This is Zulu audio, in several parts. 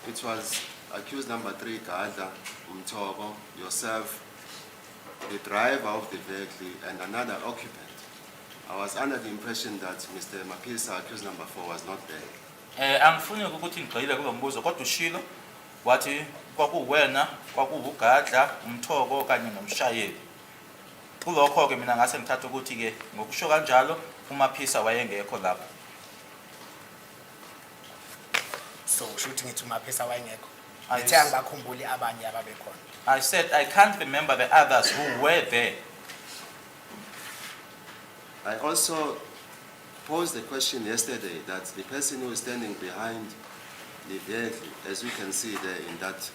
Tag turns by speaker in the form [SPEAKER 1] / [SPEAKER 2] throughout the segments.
[SPEAKER 1] It was accused number 3, Gadla, Umtoko, yourself, the driver of the vehicle, and another occupant. I was under the impression that Mr. Mapisa, accused number 4, was not there.
[SPEAKER 2] Angifuni ukuthi ngigxile kulo mbuzo kodwa ushilo wathi kwakuwena, kwakuuGadla, Umthoko kanye nomshayeli. Kulokho ke mina ngase ngithatha ukuthi ke ngokusho kanjalo uMapisa wayengekho lapho.
[SPEAKER 3] So shooting ngithi uMapisa wayengekho.
[SPEAKER 2] I
[SPEAKER 3] Ngithe angibakhumbuli abanye ababekhona.
[SPEAKER 2] I said I can't remember the others who were there.
[SPEAKER 1] I also posed the question yesterday that the person who is standing behind the vehicle, as you can see there in that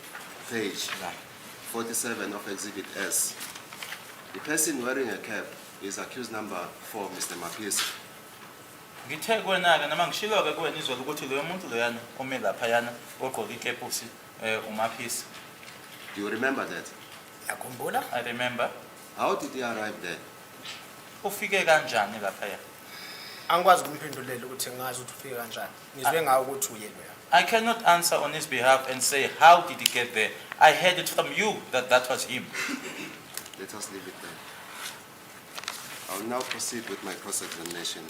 [SPEAKER 1] page, 47 of Exhibit S, the person wearing a cap is accused number 4, Mr. Mapisa.
[SPEAKER 2] Ngithe kuwena ke nama ngishilo ke kuwena izolo ukuthi lo muntu loyana ome lapha yana ogqoka ikepusi uMapisa.
[SPEAKER 1] Do you remember that?
[SPEAKER 3] Yakhumbula?
[SPEAKER 2] I remember.
[SPEAKER 1] How did he arrive there?
[SPEAKER 2] Ufike kanjani lapha ya?
[SPEAKER 3] Angikwazi ukumphendulela ukuthi ngazi ukuthi ufike kanjani. Ngizwe ngawo ukuthi uye loya.
[SPEAKER 2] I cannot answer on his behalf and say how did he get there. I heard it from you that that was him.
[SPEAKER 1] Let us leave it there. I will now proceed with my cross-examination.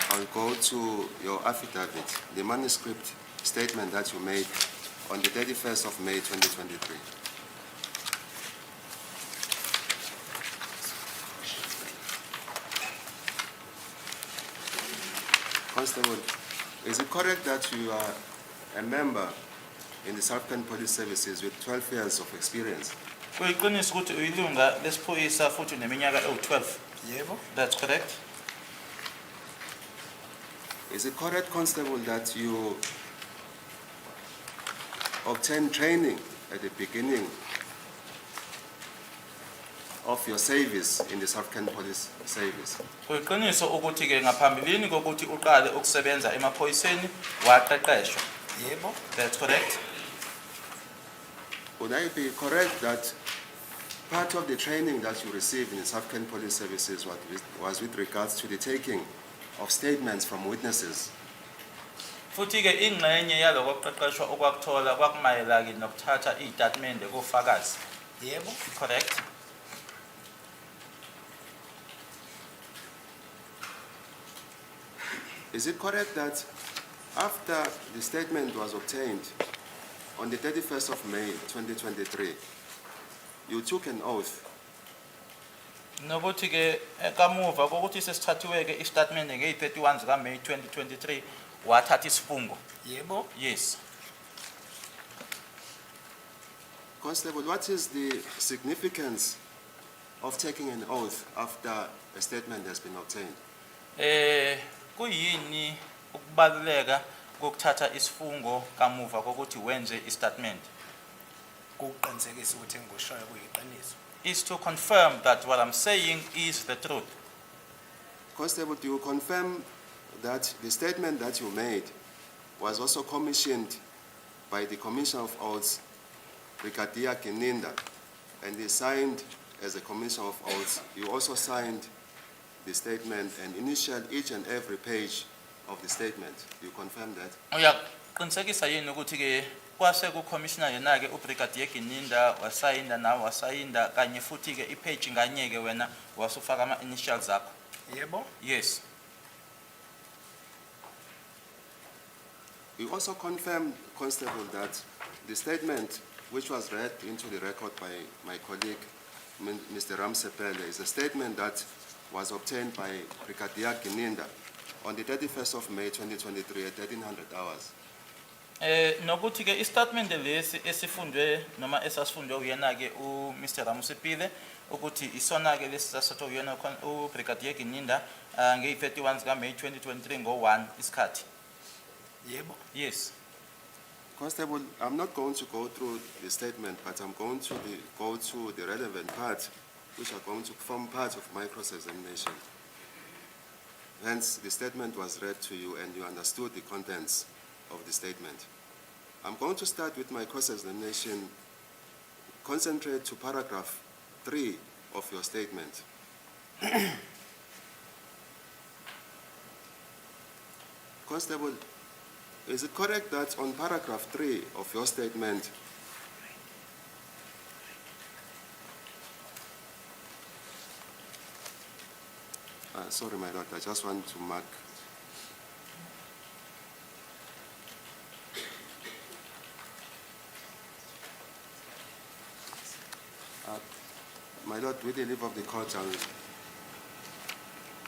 [SPEAKER 1] I'll go to your affidavit, the manuscript statement that you made on the 31st of May 2023. Constable, is it correct that you are a member in the South African Police Services with 12 years of experience?
[SPEAKER 2] Kuyiqiniso ukuthi uyilunga lesiphoyisa futhi uneminyaka ewu12.
[SPEAKER 3] Yebo.
[SPEAKER 2] That's correct.
[SPEAKER 1] Is it correct, Constable, that you obtained training at the beginning of your service in the South African Police Service?
[SPEAKER 2] Kuyiqiniso ukuthi ke ngaphambilini kokuthi uqale ukusebenza emaphoyiseni waqeqeshwa.
[SPEAKER 3] Yebo.
[SPEAKER 2] That's correct.
[SPEAKER 1] Would I be correct that part of the training that you received in the South African Police Services was with regards to the taking of statements from witnesses?
[SPEAKER 2] Futhi ke ingxenye yaloko kuqeqeshwa okwakuthola kwakumayelana nokuthatha izitatimende kofakazi.
[SPEAKER 3] Yebo.
[SPEAKER 2] Correct.
[SPEAKER 1] Is it correct that after the statement was obtained on the 31st of May 2023, you took an oath?
[SPEAKER 2] Nokuthi ke kamuva kokuthi sesithathiwe ke istatement nge31 zika May 2023 wathatha isifungo.
[SPEAKER 3] Yebo.
[SPEAKER 2] Yes.
[SPEAKER 1] Constable, what is the significance of taking an oath after a statement has been obtained?
[SPEAKER 2] Kuyini ukubaluleka kokuthatha isifungo kamuva kokuthi wenze istatement?
[SPEAKER 3] Kuqinisekisa ukuthi engushoyo kuyiqiniso.
[SPEAKER 2] Is to confirm that what I'm saying is the truth.
[SPEAKER 1] Constable, do you confirm that the statement that you made was also commissioned by the Commissioner of Oaths, Brigadier Kininda, and he signed as a Commissioner of Oaths? You also signed the statement and initialed each and every page of the statement. Do you confirm that?
[SPEAKER 2] Uyaqinisekisa yini ukuthi ke kwase ku commissioner yena ke uBrigadier Kininda wasayinda nawe wasayinda kanye futhi ke ipage nganye ke wena wasufaka ama initials zakho?
[SPEAKER 3] Yebo.
[SPEAKER 2] Yes.
[SPEAKER 1] You also confirmed, Constable, that the statement which was read into the record by my colleague, Mr. Ramsepele, is a statement that was obtained by Brigadier Kininda on the 31st of May 2023 at 1300 hours.
[SPEAKER 2] Nokuthi ke istatement lesi esifundwe noma esasifundwe uyena ke uMr. Ramsepele ukuthi isona ke lesisatho uyena uBrigadier Kininda nge31 zika May 2023 ngo1 isikhathi.
[SPEAKER 3] Yebo.
[SPEAKER 2] Yes.
[SPEAKER 1] Constable, I'm not going to go through the statement, but I'm going to go to the relevant parts, which are going to form part of my cross-examination. Hence, the statement was read to you and you understood the contents of the statement. I'm going to start with my cross-examination. Concentrate to paragraph 3 of your statement. Constable, is it correct that on paragraph 3 of your statement, sorry, my lord, I just want to mark. My lord, with the leave of the court, I'll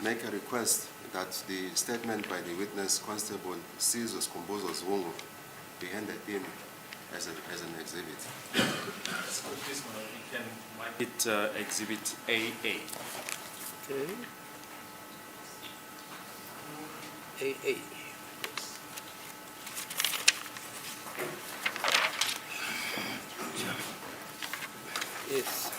[SPEAKER 1] make a request that the statement by the witness, Constable Senzo Meyiwa, be handed in as an exhibit.
[SPEAKER 4] So please, my lord, we can mark it exhibit AA.
[SPEAKER 3] Okay. AA. Yes.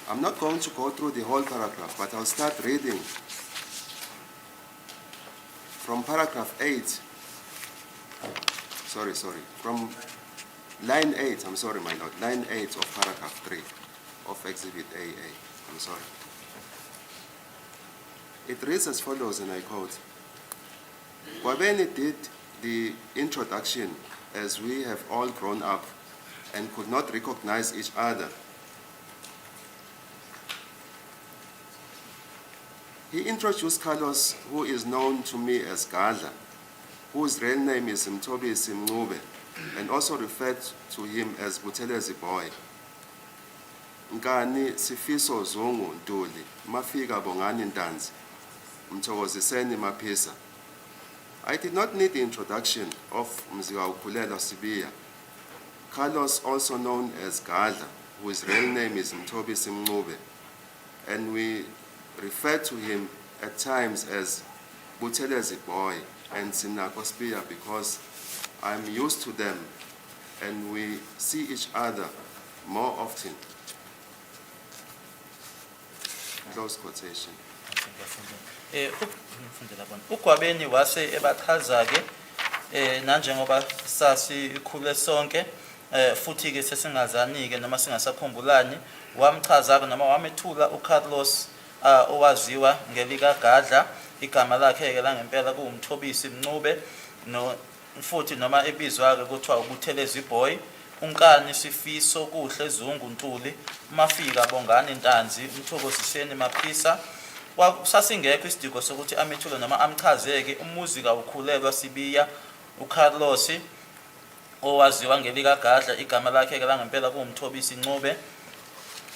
[SPEAKER 1] I'm not going to go through the whole paragraph, but I'll start reading from paragraph 8. From line 8, I'm sorry, my lord, line 8 of paragraph 3 of exhibit AA. I'm sorry. It reads as follows, and I quote, Kwabeni did the introduction as we have all grown up and could not recognize each other. He introduced Carlos, who is known to me as Gadla, whose real name is Mtobisi Mncube, and also referred to him as Butelezi Boy. Ngani Sifiso Zungu Ntuli, Mafika Bongani Ntanzi, Mthokoziseni Maphisa. I did not need the introduction of Mziwa Ukhulela Sibiya. Carlos, also known as Gadla, whose real name is Mtobisi Mncube, and we refer to him at times as Butelezi Boy and Sinako Sibiya because I'm used to them and we see each other more often. Close quotation.
[SPEAKER 2] Ukwabeni wase ebachaza ke nanjengoba sasikhule sonke futhi ke sesingazani ke noma singasakhumbulani wamchaza ke noma wamethula uCarlos owaziwa ngelika Gadla igama lakhe ke la ngempela kuMthobisi Mncube no futhi noma ebizwa ke kuthiwa uButhelezi Boy unkani Sifiso kuhle Zungu Ntuli Mafika Bongani Ntanzi Mthokoziseni Maphisa sasingekho isidingo sokuthi amethule noma amchazeke umuzi kaUkhulelwa Sibiya uCarlos owaziwa ngelika Gadla igama lakhe ke la ngempela kuMthobisi Mncube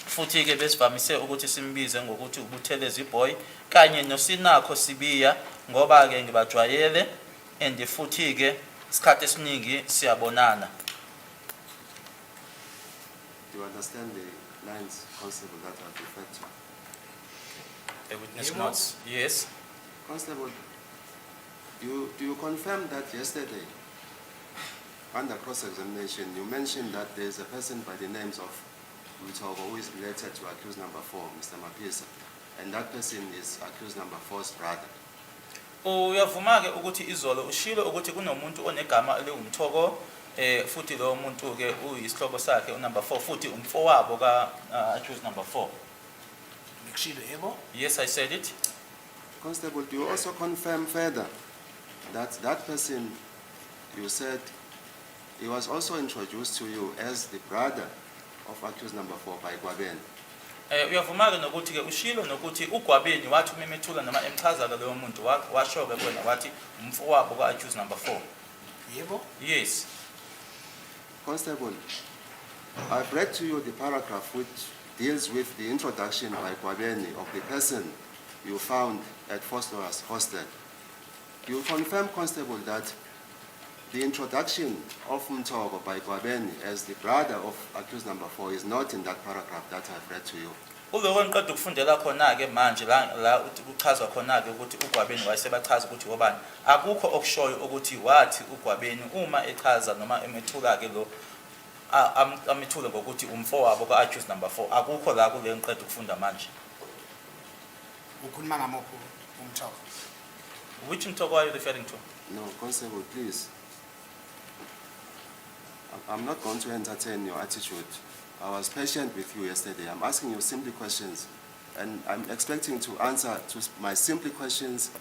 [SPEAKER 2] futhi ke besivamise ukuthi simbize ngokuthi uButhelezi Boy kanye noSinako Sibiya ngoba ke ngibajwayele and futhi ke isikhathi esiningi siyabonana.
[SPEAKER 1] Do you understand the lines, Constable, that I've referred to?
[SPEAKER 2] The witness notes. Yes.
[SPEAKER 1] Constable, do you confirm that yesterday, under cross-examination, you mentioned that there is a person by the names of Mtogo who is related to accused number 4, Mr. Maphisa, and that person is accused number 4's brother?
[SPEAKER 2] Uyavuma ke ukuthi izolo ushilo ukuthi kunomuntu onegama eliwumthoko futhi lo muntu ke uyisihlobo sakhe unumber 4 futhi umfowabo ka accused number 4.
[SPEAKER 3] Ngikushilo yebo?
[SPEAKER 2] Yes, I said it.
[SPEAKER 1] Constable, do you also confirm further that that person, you said, he was also introduced to you as the brother of accused number 4 by Kwabeni?
[SPEAKER 2] Uyavuma ke nokuthi ke ushilo nokuthi uGwabeni wathi umemethula noma emchaza ke leyo muntu washo ke bona wathi umfowabo ka accused number 4.
[SPEAKER 3] Yebo?
[SPEAKER 2] Yes.
[SPEAKER 1] Constable, I've read to you the paragraph which deals with the introduction by Kwabeni of the person you found at Foster's hostel. You confirm, Constable, that the introduction of Mtogo by Kwabeni as the brother of accused number 4 is not in that paragraph that I've read to you.
[SPEAKER 2] Uloko ngiqeda ukufundela khona ke manje la uchazwa khona ke ukuthi uGwabeni wayesebachaza ukuthi wobani akukho okushoyo ukuthi wathi uGwabeni uma echaza noma emethula ke lo amethule ngokuthi umfowabo ka accused number 4 akukho la kule ngiqeda ukufunda manje.
[SPEAKER 3] Ukhuluma ngamaphi umthoko?
[SPEAKER 2] Which Mtogo are you referring to?
[SPEAKER 1] No, Constable, please. I'm not going to entertain your attitude. I was patient with you yesterday. I'm asking you simple questions, and I'm expecting to answer to my simple questions,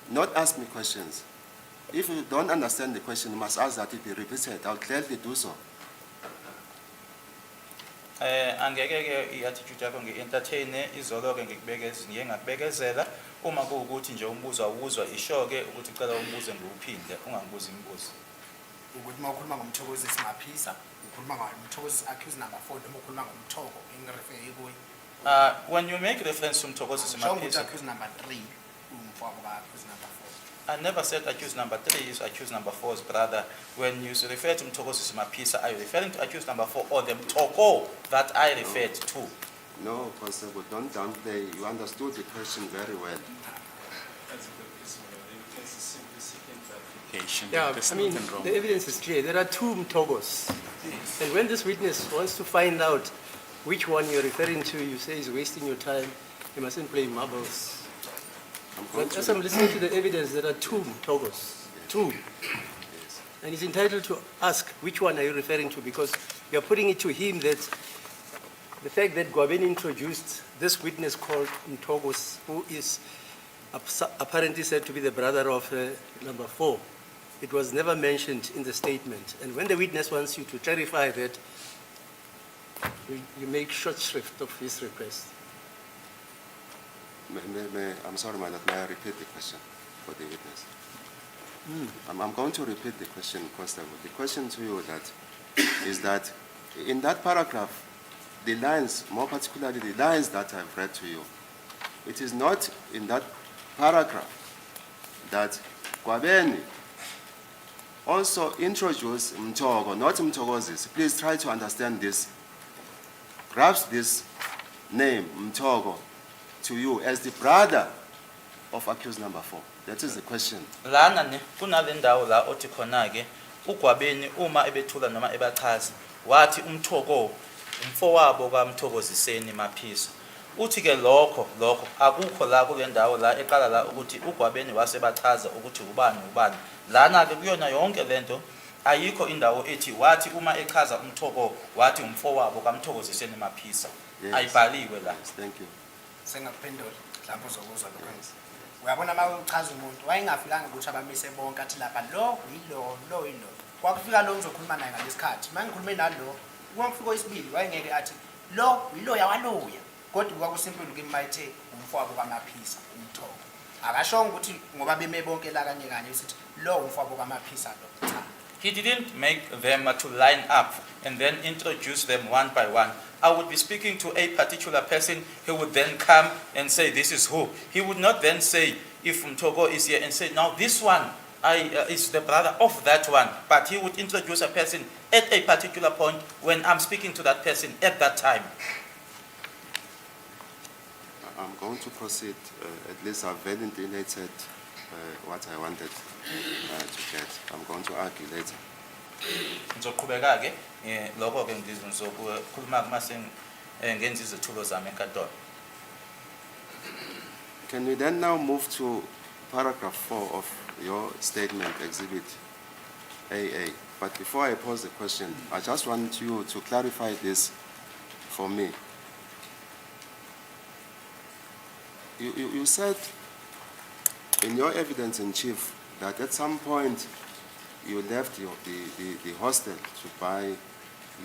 [SPEAKER 1] not ask me questions. If you don't understand the question, you must ask that it be repeated. I'll gladly do so.
[SPEAKER 2] Angeke ke i-attitude yakho ngi-entertain izolo ke ngiyengakubekezela uma kuwukuthi nje umbuzo awuzwa isho ke ukuthi ucela umbuze ngiwuphinde ungangibuzi imibuzo.
[SPEAKER 3] ukuthi uma ukhuluma ngomthokozisi Maphisa ukhuluma ngomthokozisi accused number 4 noma ukhuluma ngomthoko engirefere kuye.
[SPEAKER 2] When you make reference to Mthokozisi Maphisa,
[SPEAKER 3] accused number 3 umfowabo ka accused number 4.
[SPEAKER 2] I never said accused number 3 is accused number 4's brother. When you refer to Mthokozisi Maphisa, are you referring to accused number 4 or the Mthoko that I referred to?
[SPEAKER 1] No, Constable, don't downplay. You understood the question very well.
[SPEAKER 4] That's a good testimony. The case is simply seeking clarification.
[SPEAKER 5] Yeah,
[SPEAKER 4] There's
[SPEAKER 5] I mean,
[SPEAKER 4] nothing wrong.
[SPEAKER 5] the evidence is clear. There are two Mtogos. And when this witness wants to find out which one you're referring to, you say he's wasting your time, you mustn't play marbles.
[SPEAKER 1] I'm going
[SPEAKER 5] But as
[SPEAKER 1] to,
[SPEAKER 5] I'm listening to the evidence, there are two Mtogos. Two.
[SPEAKER 1] yes.
[SPEAKER 5] And he's entitled to ask which one are you referring to, because you're putting it to him that the fact that Gwabeni introduced this witness called Mtogos, who is apparently said to be the brother of number 4, it was never mentioned in the statement. And when the witness wants you to clarify that, you make short shrift of his request.
[SPEAKER 1] I'm sorry, my lord, may I repeat the question for the witness? I'm going to repeat the question, Constable. The question to you is that in that paragraph, the lines, more particularly the lines that I've read to you, it is not in that paragraph that Gwabeni also introduced Mthogo, not Mthokozisi. Please try to understand this. Grasp this name, Mthogo, to you as the brother of accused number 4. That is the question.
[SPEAKER 2] Lana ne kunale ndawo la othi khona ke uGwabeni uma ebethula noma ebachaza wathi umthoko umfowabo kaMthokoziseni Maphisa. Uthi ke lokho akukho la kule ndawo la eqala la ukuthi uGwabeni wasebachaza ukuthi ubani. Lana ke kuyona yonke lento ayikho indawo ethi wathi uma echaza umthoko wathi umfowabo kaMthokoziseni Maphisa.
[SPEAKER 1] Yes.
[SPEAKER 2] Ayibhaliwe la.
[SPEAKER 1] Yes, thank you.
[SPEAKER 3] Sengakuphendula mhlawumbe uzokuzwa lokho. Uyabona uma uchaza umuntu wayengafikanga ukuthi abamise bonke athi lapha lo yilo. Kwakufika lo ngizokhuluma naye ngalesikhathi. Mangikhulume nalo, kwafika oyisibili wayengeke athi lo yilo yawaloya. Kodwa kwakusimple ukuyithe umfowabo kaMaphisa umthoko. Akashonga ukuthi ngoba beme bonke la kanye isithi lo umfowabo kaMaphisa lo. Cha.
[SPEAKER 2] He didn't make them to line up and then introduce them one by one. I would be speaking to a particular person, he would then come and say, this is who. He would not then say, if Mthoko is here, and say, now this one is the brother of that one. But he would introduce a person at a particular point when I'm speaking to that person at that time.
[SPEAKER 1] I'm going to proceed. At least I've validated what I wanted to get. I'm going to argue later.
[SPEAKER 2] Ngizoqhubeka ke lokho ke ngizokhuluma kumase ngenza izethulo zami enkantolo.
[SPEAKER 1] Can we then now move to paragraph 4 of your statement, exhibit AA? But before I pose the question, I just want you to clarify this for me. You said in your evidence in chief that at some point you left the hostel to buy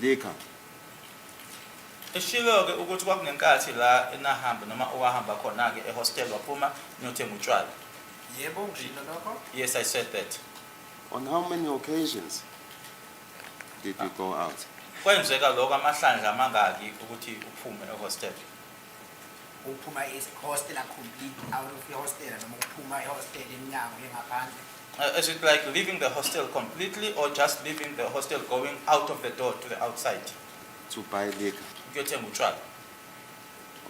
[SPEAKER 1] liquor.
[SPEAKER 2] Eshilo ke ukuthi kwakunenkathi la enahamba noma owahamba khona ke ehostel waphuma niyothenga utshwala.
[SPEAKER 3] Yebo ngishilo lokho.
[SPEAKER 2] Yes, I said that.
[SPEAKER 1] On how many occasions did you go out?
[SPEAKER 2] Kwenzeka lokho amahlandla amangaki ukuthi uphume ehostel?
[SPEAKER 3] Uphuma hostel complete out of your hostel noma uphuma ehostel eminyango yengaphandle.
[SPEAKER 2] Is it like leaving the hostel completely or just leaving the hostel going out of the door to the outside?
[SPEAKER 1] To buy liquor.
[SPEAKER 2] Ukuyothenga utshwala.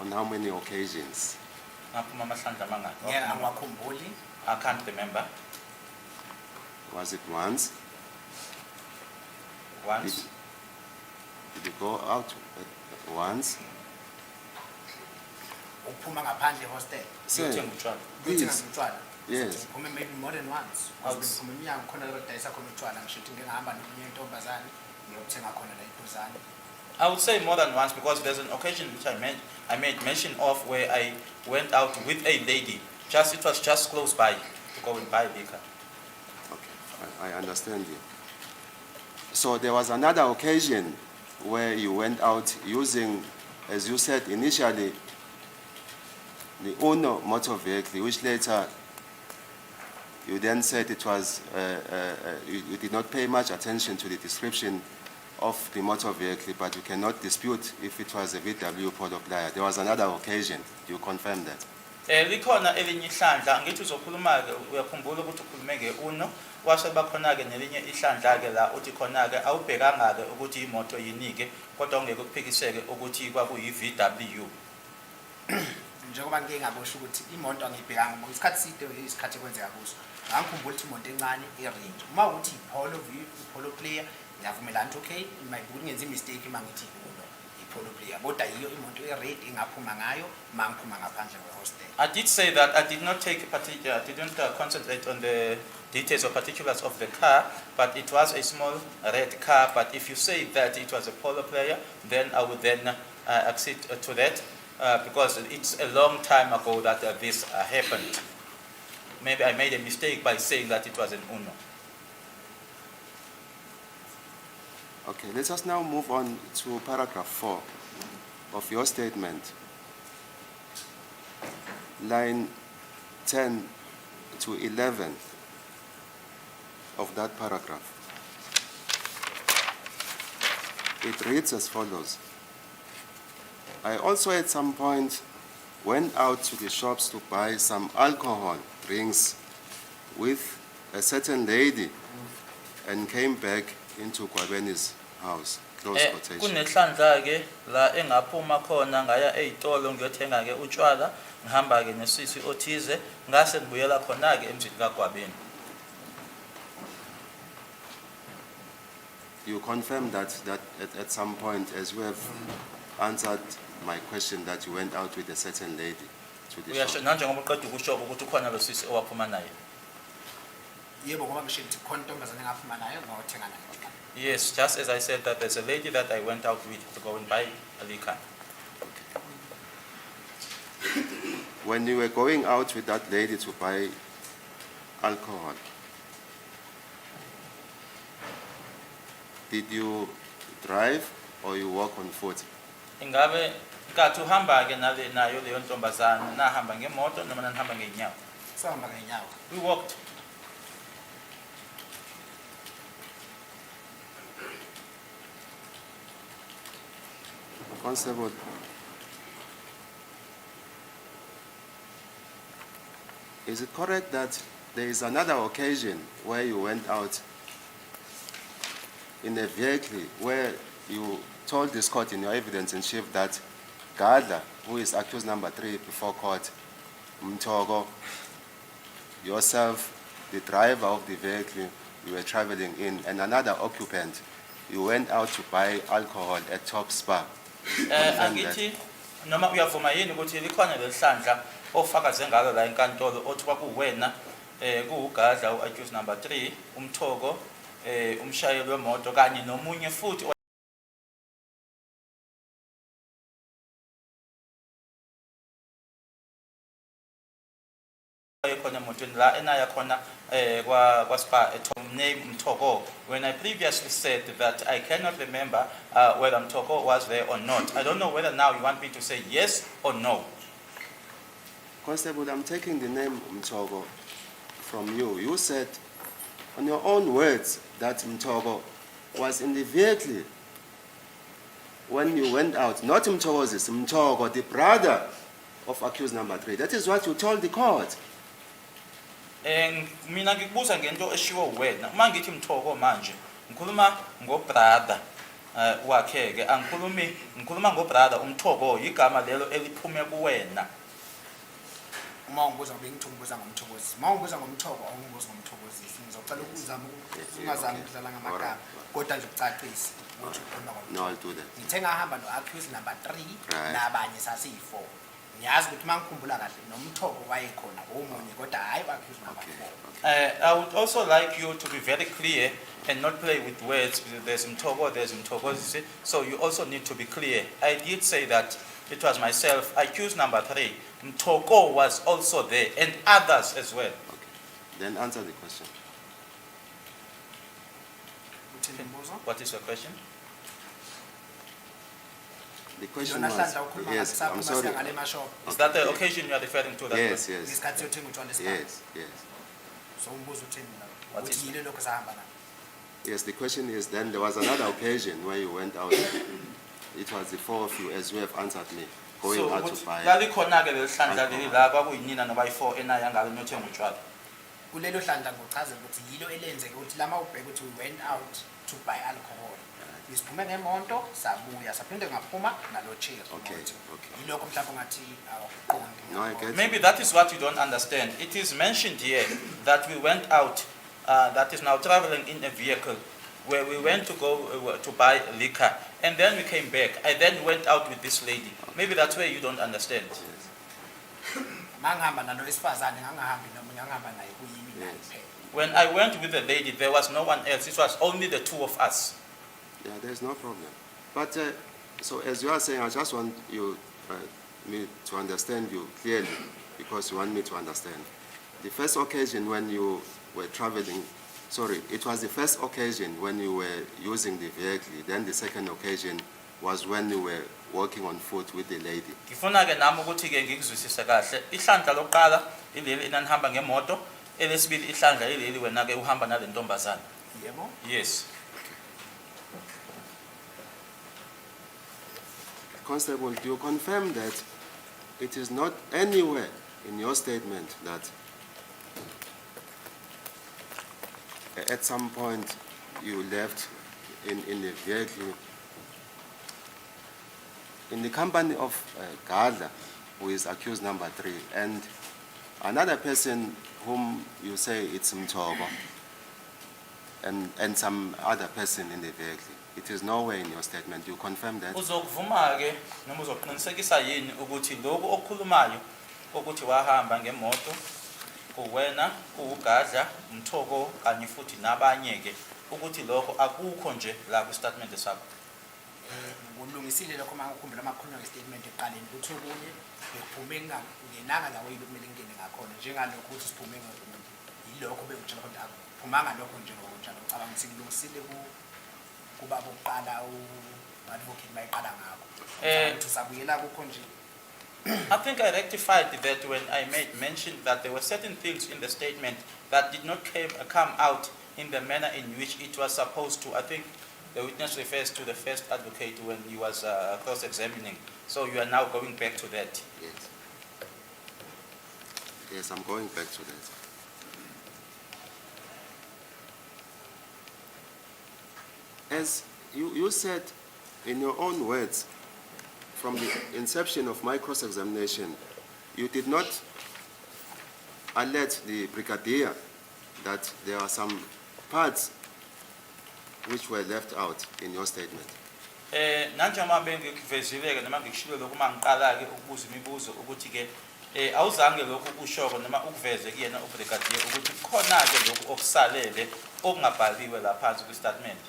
[SPEAKER 1] On how many occasions?
[SPEAKER 2] Ngaphuma amahlandla amangaki?
[SPEAKER 3] Ngeke angakhumbuli.
[SPEAKER 2] I can't remember.
[SPEAKER 1] Was it once?
[SPEAKER 2] Once.
[SPEAKER 1] Did you go out once?
[SPEAKER 3] Uphuma ngaphandle hostel.
[SPEAKER 1] Sir,
[SPEAKER 2] Ukuyothenga utshwala.
[SPEAKER 1] please,
[SPEAKER 3] Utshwala.
[SPEAKER 1] Yes.
[SPEAKER 3] Maybe more than once. Because ngiyakho khona la dayisa khona utshwala ngisho ukuthi ngihamba nomunye intombazane ngiyothenga khona la iduzane.
[SPEAKER 2] I would say more than once because there's an occasion which I made mention of where I went out with a lady. It was just close by to go and buy liquor.
[SPEAKER 1] Okay, I understand you. So there was another occasion where you went out using, as you said initially, the Uno motor vehicle, which later you then said it was, you did not pay much attention to the description of the motor vehicle, but you cannot dispute if it was a VW Polo Playa. There was another occasion. You confirm that?
[SPEAKER 2] Likhona elinye ihlandla ngithi uzokhuluma ke uyakhumbula ukuthi ukhulume ngeUno wase bakhona ke nelinye ihlandla ke la uthi khona ke awubhekanga ke ukuthi imoto yinike kodwa ungeke kuphikiseke ukuthi kwakuyi VW.
[SPEAKER 3] Njengoba ngike ngabosho ukuthi imoto angiyibhekanga ngoba isikhathi side isikhathi kwenzeka kuso. Ngangikhumbula ukuthi imoto encane irange. Uma uthi Polo Player ngiyavumelana ukuthi okay, maybe ngenza mistake mangithi Polo Player. Kodwa iyo imoto red engaphuma ngayo mangiphuma ngaphandle kwehostel.
[SPEAKER 2] I did say that I did not take I didn't concentrate on the details or particulars of the car, but it was a small red car. But if you say that it was a Polo Player, then I would then accede to that because it's a long time ago that this happened. Maybe I made a mistake by saying that it was an Uno.
[SPEAKER 1] Okay, let us now move on to paragraph 4 of your statement. Line 10 to 11 of that paragraph. It reads as follows. I also at some point went out to the shops to buy some alcohol drinks with a certain lady and came back into Kwabeni's house. Close quotation.
[SPEAKER 2] Kunehlandla ke la engaphuma khona ngaya ezitolo ngiyothenga ke utshwala ngihamba ke nesisi othize ngase ngibuyela khona ke emzini kaGwabeni.
[SPEAKER 1] You confirm that at some point, as you have answered my question, that you went out with a certain lady to the shop.
[SPEAKER 2] Uyasho nanjengoba uqeda ukusho ukuthi ukhona lo sisi owaphuma naye.
[SPEAKER 3] Yebo ngoba ngisho ukuthi khona intombazane engaphuma nayo ngawuthenga nayo.
[SPEAKER 2] Yes, just as I said that there's a lady that I went out with to go and buy a liquor.
[SPEAKER 1] When you were going out with that lady to buy alcohol, did you drive or you walk on foot?
[SPEAKER 2] Ingabe kathi uhamba ke nayo leyo ntombazana nahamba ngemoto noma nahamba ngeenyawo?
[SPEAKER 3] Sahamba ngenyawo.
[SPEAKER 2] We walked.
[SPEAKER 1] Constable, is it correct that there is another occasion where you went out in a vehicle where you told this court in your evidence in chief that Gadla, who is accused number 3 before court, Mtogo, yourself, the driver of the vehicle you were traveling in, and another occupant, you went out to buy alcohol at Top Spa?
[SPEAKER 2] Angithi noma uyavuma yini ukuthi likhona lelihlandla ofakaze ngalo la enkantolo othi kwakuwena kuuGadla uaccused number 3 uMthoko umshayeli wemoto kanye nomunye futhi khona emotweni la enaya khona kwa Spa name Mthoko. When I previously said that I cannot remember whether Mthoko was there or not. I don't know whether now you want me to say yes or no.
[SPEAKER 1] Constable, I'm taking the name Mtogo from you. You said on your own words that Mtogo was in the vehicle when you went out. Not Mtogo, the brother of accused number 3. That is what you told the court.
[SPEAKER 2] Mina ngikubuza ngento eshiwo wena uma ngithi Mthoko manje ngikhuluma ngobrother wakhe ke ngikhuluma ngobrother uMthoko igama lelo eliphume kuwena.
[SPEAKER 3] Uma ungibuza ngomthokozi ngomthokozi. Uma ungibuza ngomthoko awungibuza ngomthokozi. Ngizocela ukuzama ungazami ukudlala ngamagama kodwa nje ucacise ukuthi ukhuluma ngomthoko.
[SPEAKER 1] No, I'll do that.
[SPEAKER 3] Ngithe ngahamba no accused number 3 nabanye sasiyi4. ngiyazi ukuthi mangikhumbula kahle nomthoko wayekhona omunye kodwa hayi accused number
[SPEAKER 1] Okay.
[SPEAKER 3] 4.
[SPEAKER 2] I would also like you to be very clear and not play with words. There's mtoko, there's mtokozisi. So you also need to be clear. I did say that it was myself. Accused number 3, mtoko was also there and others as well.
[SPEAKER 1] Okay. Then answer the question.
[SPEAKER 3] Uthini umbuzo?
[SPEAKER 2] What is your question?
[SPEAKER 1] The question
[SPEAKER 3] Yona
[SPEAKER 1] was,
[SPEAKER 3] Hlanhla ukhuluma
[SPEAKER 1] yes,
[SPEAKER 3] ngathi
[SPEAKER 1] I'm
[SPEAKER 3] saphuma
[SPEAKER 1] sorry.
[SPEAKER 3] siya ngale mashop.
[SPEAKER 2] Is that the occasion you are referring to? That
[SPEAKER 1] Yes, yes,
[SPEAKER 3] Ngesikhathi siyothenga utshwala esikhathi.
[SPEAKER 1] yes, yes.
[SPEAKER 3] So umbuzo uthini la?
[SPEAKER 2] What is
[SPEAKER 3] Uthi yile lokho sahamba na?
[SPEAKER 1] Yes, the question is, then there was another occasion where you went out. It was the 4 of you, as you have answered me, going
[SPEAKER 2] So
[SPEAKER 1] out
[SPEAKER 2] ukuthi
[SPEAKER 1] to buy.
[SPEAKER 2] lalikhona-ke leli hlandla leli la kwakuyinina nobayi-4 enayo angabe niyothenga utshwala.
[SPEAKER 3] Kulelo hlandla ngochazela ukuthi yilo elenzeke ukuthi lama ubheka ukuthi we went out to buy alcohol. Isiphume ngemonto sabuya saphinde ngaphuma nalo chair.
[SPEAKER 1] Okay, okay.
[SPEAKER 3] Yilokho mhlawumbe ngathi awuqondi.
[SPEAKER 1] No, I get it.
[SPEAKER 2] Maybe that is what you don't understand. It is mentioned here that we went out, that is now traveling in a vehicle, where we went to go to buy liquor, and then we came back. I then went out with this lady. Maybe that's where you don't understand.
[SPEAKER 3] Mangihamba nalo esifazane ngangahambi nomunye ngihamba naye kuyimi naye phela.
[SPEAKER 2] When I went with the lady, there was no one else. It was only the two of us.
[SPEAKER 1] Yeah, there's no problem. But, so as you are saying, I just want you, me to understand you clearly, because you want me to understand. The first occasion when you were traveling, sorry, it was the first occasion when you were using the vehicle, then the second occasion was when you were walking on foot with the lady.
[SPEAKER 2] Ngifuna-ke nami ukuthi-ke ngikuzwisise kahle. Ihlandla lokuqala ileli enanihamba ngemoto, elesibili ihlandla ileli wena-ke uhamba nale ntombazane.
[SPEAKER 3] Yebo.
[SPEAKER 2] Yes.
[SPEAKER 1] Constable, do you confirm that it is not anywhere in your statement that at some point you left in the vehicle in the company of Gadla, who is accused number 3, and another person whom you say it's Mtobo, and some other person in the vehicle? It is nowhere in your statement. You confirm that?
[SPEAKER 2] Uzokuvuma-ke noma uzoqinisekisa yini ukuthi lokhu okukhulumayo ukuthi wahamba ngemoto uwena uGadla Mthoko kanye futhi nabanye-ke ukuthi lokho akukho nje la kwistatement sakho?
[SPEAKER 3] Ngulungisile lokho mangikhumbula amakhulunywa ngestatement eqaleni ukuthi okunye bekuphume ngenanga la wayile kumele ngene ngakhona njengalokho ukuthi siphume yilokho bekutshela ukuthi akuphumanga lokho nje ngokunjalo ngicabanga ukuthi ngilungisile kuba bokuqala u-advocate bayiqala ngakho ukuthi sabuyela kukho nje.
[SPEAKER 2] I think I rectified that when I made mention that there were certain things in the statement that did not come out in the manner in which it was supposed to. I think the witness refers to the first advocate when he was cross-examining. So you are now going back to that.
[SPEAKER 1] Yes. Yes, I'm going back to that. As you said in your own words, from the inception of my cross-examination, you did not alert the brigadier that there are some parts which were left out in your statement.
[SPEAKER 2] Nanjama bengikuvezile-ke noma ngikushilo lokhu mangiqala-ke ukubuza imibuzo ukuthi-ke awuzange lokhu ushoko noma ukuveze kuyena ubrigadier ukuthi khona-ke lokhu okusalele okungabhaliwe la phansi kwistatement.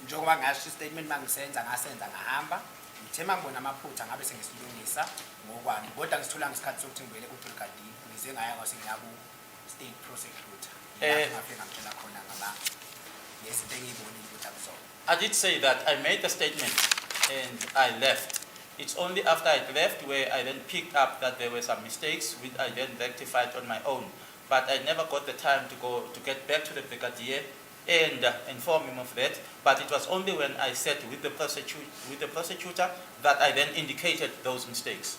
[SPEAKER 3] Njengoba ngasho istatement mangisenza ngasenza ngahamba ngithe mangibona amaphutha ngabe sengisilungisa ngokwami kodwa ngisithola ngesikhathi sokuthi ngibele kubrigadier ngize ngaya ngase ngiya ku state prosecutor ngafika ngitshela khona ngaba yezinto engiyibonile ukuthi akuzona.
[SPEAKER 2] I did say that I made the statement and I left. It's only after I left where I then picked up that there were some mistakes which I then rectified on my own. But I never got the time to get back to the brigadier and inform him of that. But it was only when I sat with the prosecutor that I then indicated those mistakes.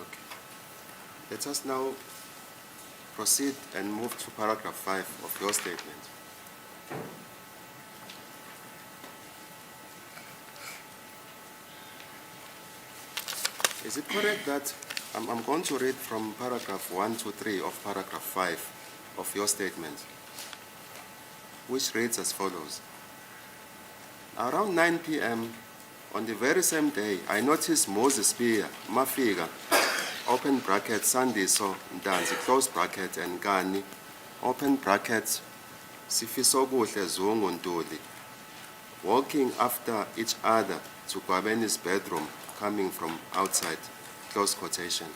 [SPEAKER 1] Okay. Let us now proceed and move to paragraph 5 of your statement. Is it correct that I'm going to read from paragraph 1 to 3 of paragraph 5 of your statement, which reads as follows. Around 9 p.m., On the very same day, I noticed Moses Spear, Mafika, open bracket, Sandiso, Ntanzi, close bracket, and Gani, open bracket, Sifiso Kuhle, Zungu, Ntuli, walking after each other to Kwabeni's bedroom, coming from outside, close quotation.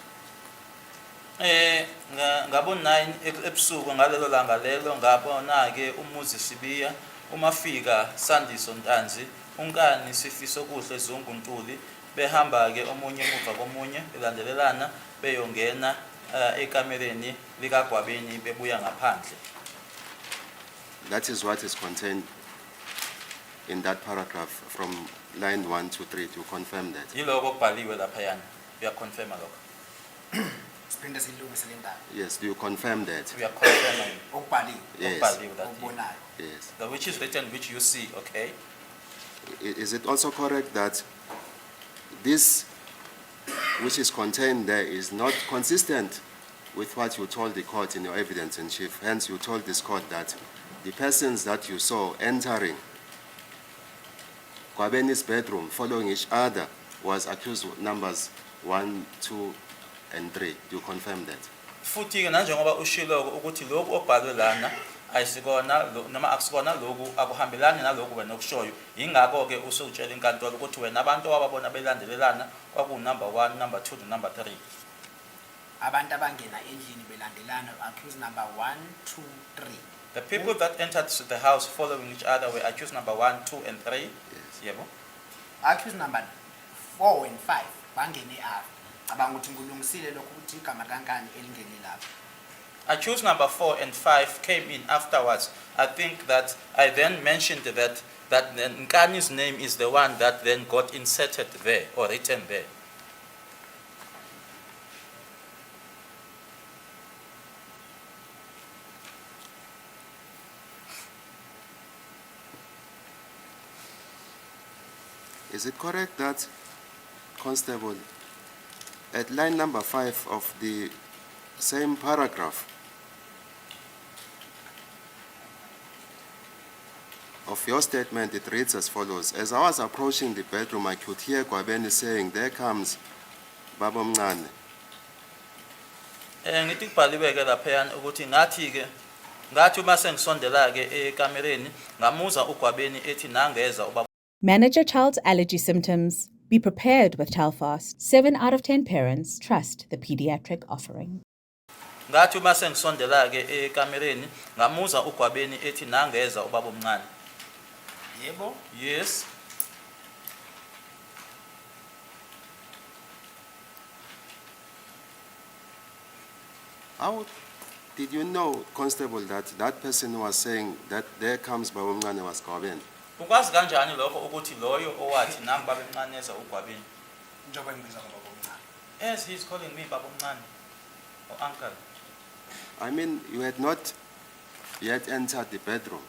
[SPEAKER 2] Ngabo 9 ebusuku ngalelo langa lelo ngabona ke umuzi Sibiya umafika Sandiso Ntanzi unkani Sifiso Kuhle Zungu Ntuli behamba ke omunye emuva komunye belandelelana beyongena ekamereni lika Gwabeni bebuya ngaphandle.
[SPEAKER 1] That is what is contained in that paragraph from line 1 to 3 to confirm that.
[SPEAKER 2] Yiloko okubhaliwe lapha yana uyaconfirma lokho.
[SPEAKER 3] Siphinde silungise le ndaba.
[SPEAKER 1] Yes, do you confirm that?
[SPEAKER 2] We are confirming
[SPEAKER 3] Okubhaliwe.
[SPEAKER 1] Yes.
[SPEAKER 2] okubhaliwe that
[SPEAKER 3] Okubonayo.
[SPEAKER 1] Yes.
[SPEAKER 2] the which is written which you see, okay?
[SPEAKER 1] Is it also correct that this which is contained there is not consistent with what you told the court in your evidence in chief? Hence, you told this court that the persons that you saw entering Kwabeni's bedroom following each other was accused numbers 1, 2, and 3. Do you confirm that?
[SPEAKER 2] Futhi ke nanjengoba ushilo ukuthi lokhu obhalwe lana ayisikona noma akusikona lokhu akuhambelani nalokhu wena okushoyo ingakho ke usutshela inkantolo ukuthi wena abantu ababona belandelelana kwaku number 1, number 2 no number 3.
[SPEAKER 3] Abantu abangena endlini belandelana accused number 1, 2, 3.
[SPEAKER 2] The people that entered the house following each other were accused number 1, 2 and 3.
[SPEAKER 1] Yes.
[SPEAKER 2] Yebo.
[SPEAKER 3] Accused number 4 and 5 bangene after. Abanguthi ngulungisile lokho ukuthi igama kankani elingene lapha.
[SPEAKER 2] Accused number 4 and 5 came in afterwards. I think that I then mentioned that Nkani's name is the one that then got inserted there or written there.
[SPEAKER 1] Is it correct that, Constable, at line number 5 of the same paragraph of your statement, it reads as follows: as I was approaching the bedroom, I could hear Kwabeni saying, "There comes Baba Mncane."
[SPEAKER 2] Ngithi kubhaliwe ke lapha ukuthi ngathi uma sengisondela ke ekamereni ngamuza uGwabeni ethi nangeza ubaba.
[SPEAKER 6] Manage your child's allergy symptoms. Be prepared with Telfast. 7 out of 10 parents trust the pediatric offering.
[SPEAKER 2] Ngathi uma sengisondela ke ekamereni ngamuza uGwabeni ethi nangeza ubaba omncane.
[SPEAKER 3] Yebo.
[SPEAKER 2] Yes.
[SPEAKER 1] How did you know, Constable, that that person who was saying that there comes Baba Mncane was Kwabeni?
[SPEAKER 2] Ukwazi kanjani lokho ukuthi loyo owathi nami baba emncaneza uGwabeni?
[SPEAKER 3] Njengoba ngibiza ngoba omncane.
[SPEAKER 2] As he's calling me baba omncane or uncle.
[SPEAKER 1] I mean, you had not yet entered the bedroom.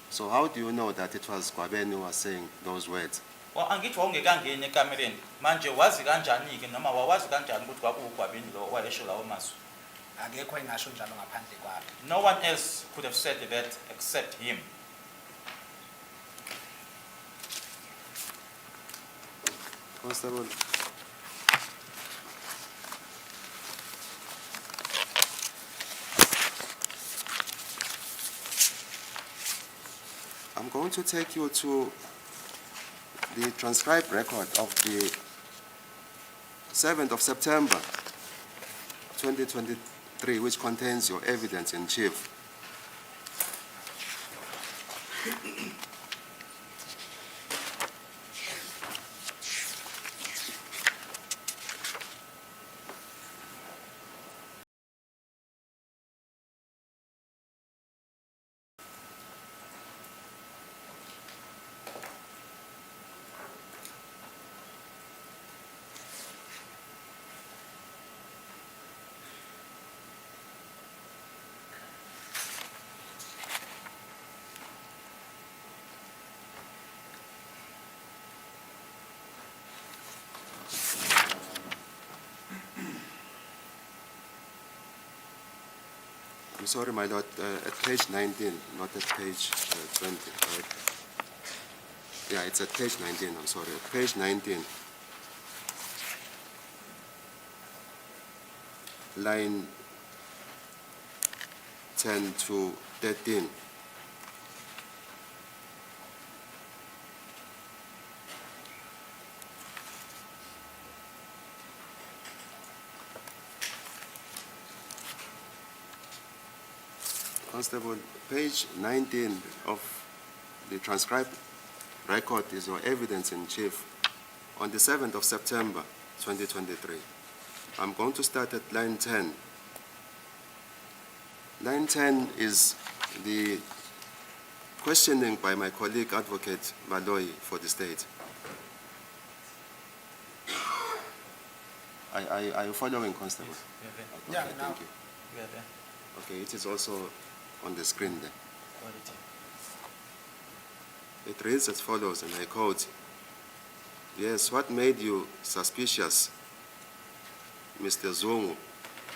[SPEAKER 1] So how do you know that it was Kwabeni who was saying those words?
[SPEAKER 2] Well, angithi wawungekangeni ekamereni manje wazi kanjani ke noma wawazi kanjani ukuthi kwakuGwabeni lo wayesho lawo mazwi?
[SPEAKER 3] Akekho engasho njalo ngaphandle kwakhe.
[SPEAKER 2] No one else could have said that except him.
[SPEAKER 1] Constable, I'm going to take you to the transcribed record of the 7th of September 2023, which contains your evidence in chief. I'm sorry, my lord, at page 19, not at page 20. Right? Yeah, it's at page 19, I'm sorry, at page 19. Line 10 to 13. Constable, page 19 of the transcribed record is your evidence in chief on the 7th of September 2023. I'm going to start at line 10. Line 10 is the questioning by my colleague, Advocate Baloyi, for the state. Are you following, Constable?
[SPEAKER 2] Yes, we are there.
[SPEAKER 1] Okay,
[SPEAKER 3] Yeah,
[SPEAKER 1] thank
[SPEAKER 3] now.
[SPEAKER 1] you.
[SPEAKER 2] We are there.
[SPEAKER 1] Okay, it is also on the screen there.
[SPEAKER 2] Quality.
[SPEAKER 1] It reads as follows, and I quote, "Yes, what made you suspicious, Mr. Zungu,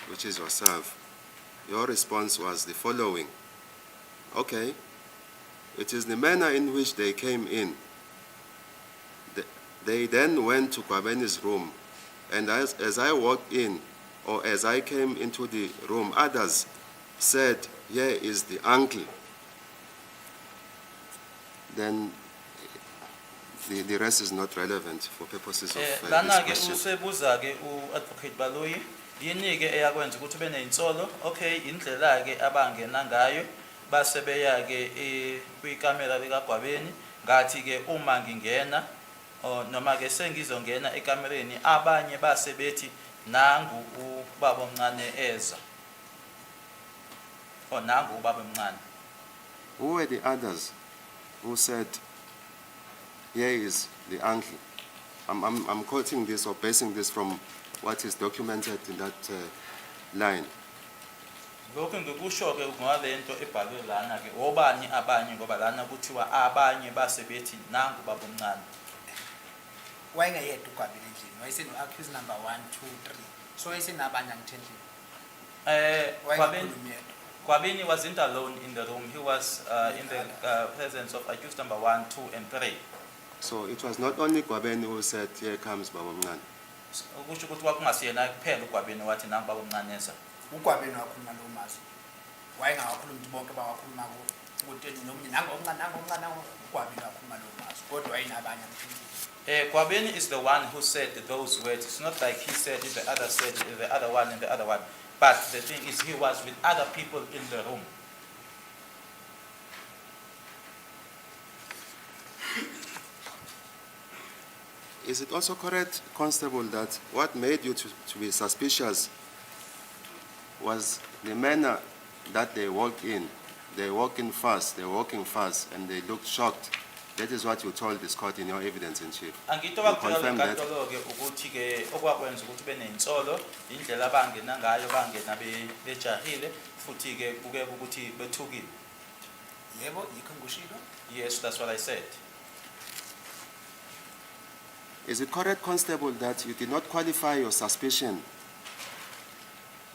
[SPEAKER 1] which is yourself?" Your response was the following: "Okay, it is the manner in which they came in. They then went to Kwabeni's room, and as I walked in, or as I came into the room, others said, 'Here is the uncle.' Then the rest is not relevant for purposes of
[SPEAKER 2] Lana
[SPEAKER 1] this
[SPEAKER 2] ke
[SPEAKER 1] question."
[SPEAKER 2] usebuza ke u-advocate Baloyi yini ke eyakwenza ukuthi ube ney'nsolo. Okay, indlela ke abangena ngayo base beya ke kwikamera likaGwabeni, ngathi ke uma ngingena noma ke sengizongena ekamereni abanye base bethi nangu ubaba omncane eza, nangu ubaba omncane.
[SPEAKER 1] Who were the others who said, "Here is the uncle"? I'm quoting this or basing this from what is documented in that line.
[SPEAKER 2] Lokhu ngikusho ke ngale nto ebhalwe lana ke obani abanye ngoba lana kuthiwa abanye base bethi nangu ubaba omncane.
[SPEAKER 3] Wayengayedwa uGwabeni endlini, wayeseno-accused number 1, 2, 3. So wayesenabanye angithe endlini. Wayengakhulumi yedwa.
[SPEAKER 2] Kwabeni wasn't alone in the room. He was in the presence of accused number 1, 2, and 3.
[SPEAKER 1] So it was not only Kwabeni who said, "Here comes Baba Mngani."
[SPEAKER 2] Ukusho ukuthi kwakungasiyena kuphela uGwabeni wathi nangu ubaba omncane eza.
[SPEAKER 3] uGwabeni wakhuluma lo mazi. Wayengawakhulumi ukuthi bonke bawakhuluma ukuthi nomunye nangu omncane uGwabeni wakhuluma lo mazi. Kodwa wayenabanye angithe endlini.
[SPEAKER 2] Kwabeni is the one who said those words. It's not like he said it, the other said it, the other one and the other one. But the thing is, he was with other people in the room.
[SPEAKER 1] Is it also correct, Constable, that what made you to be suspicious was the manner that they walked in? They walked in fast, they were walking fast, and they looked shocked. That is what you told this court in your evidence in chief.
[SPEAKER 2] Angito
[SPEAKER 1] You confirm that?
[SPEAKER 2] bakutshela ke ukuthi ke okwakwenza ukuthi beney'nsolo indlela abangena ngayo bangena bejahile futhi ke kuke ukuthi bethukile.
[SPEAKER 3] Yebo, yikho ngikushilo.
[SPEAKER 2] Yes, that's what I said.
[SPEAKER 1] Is it correct, Constable, that you did not qualify your suspicion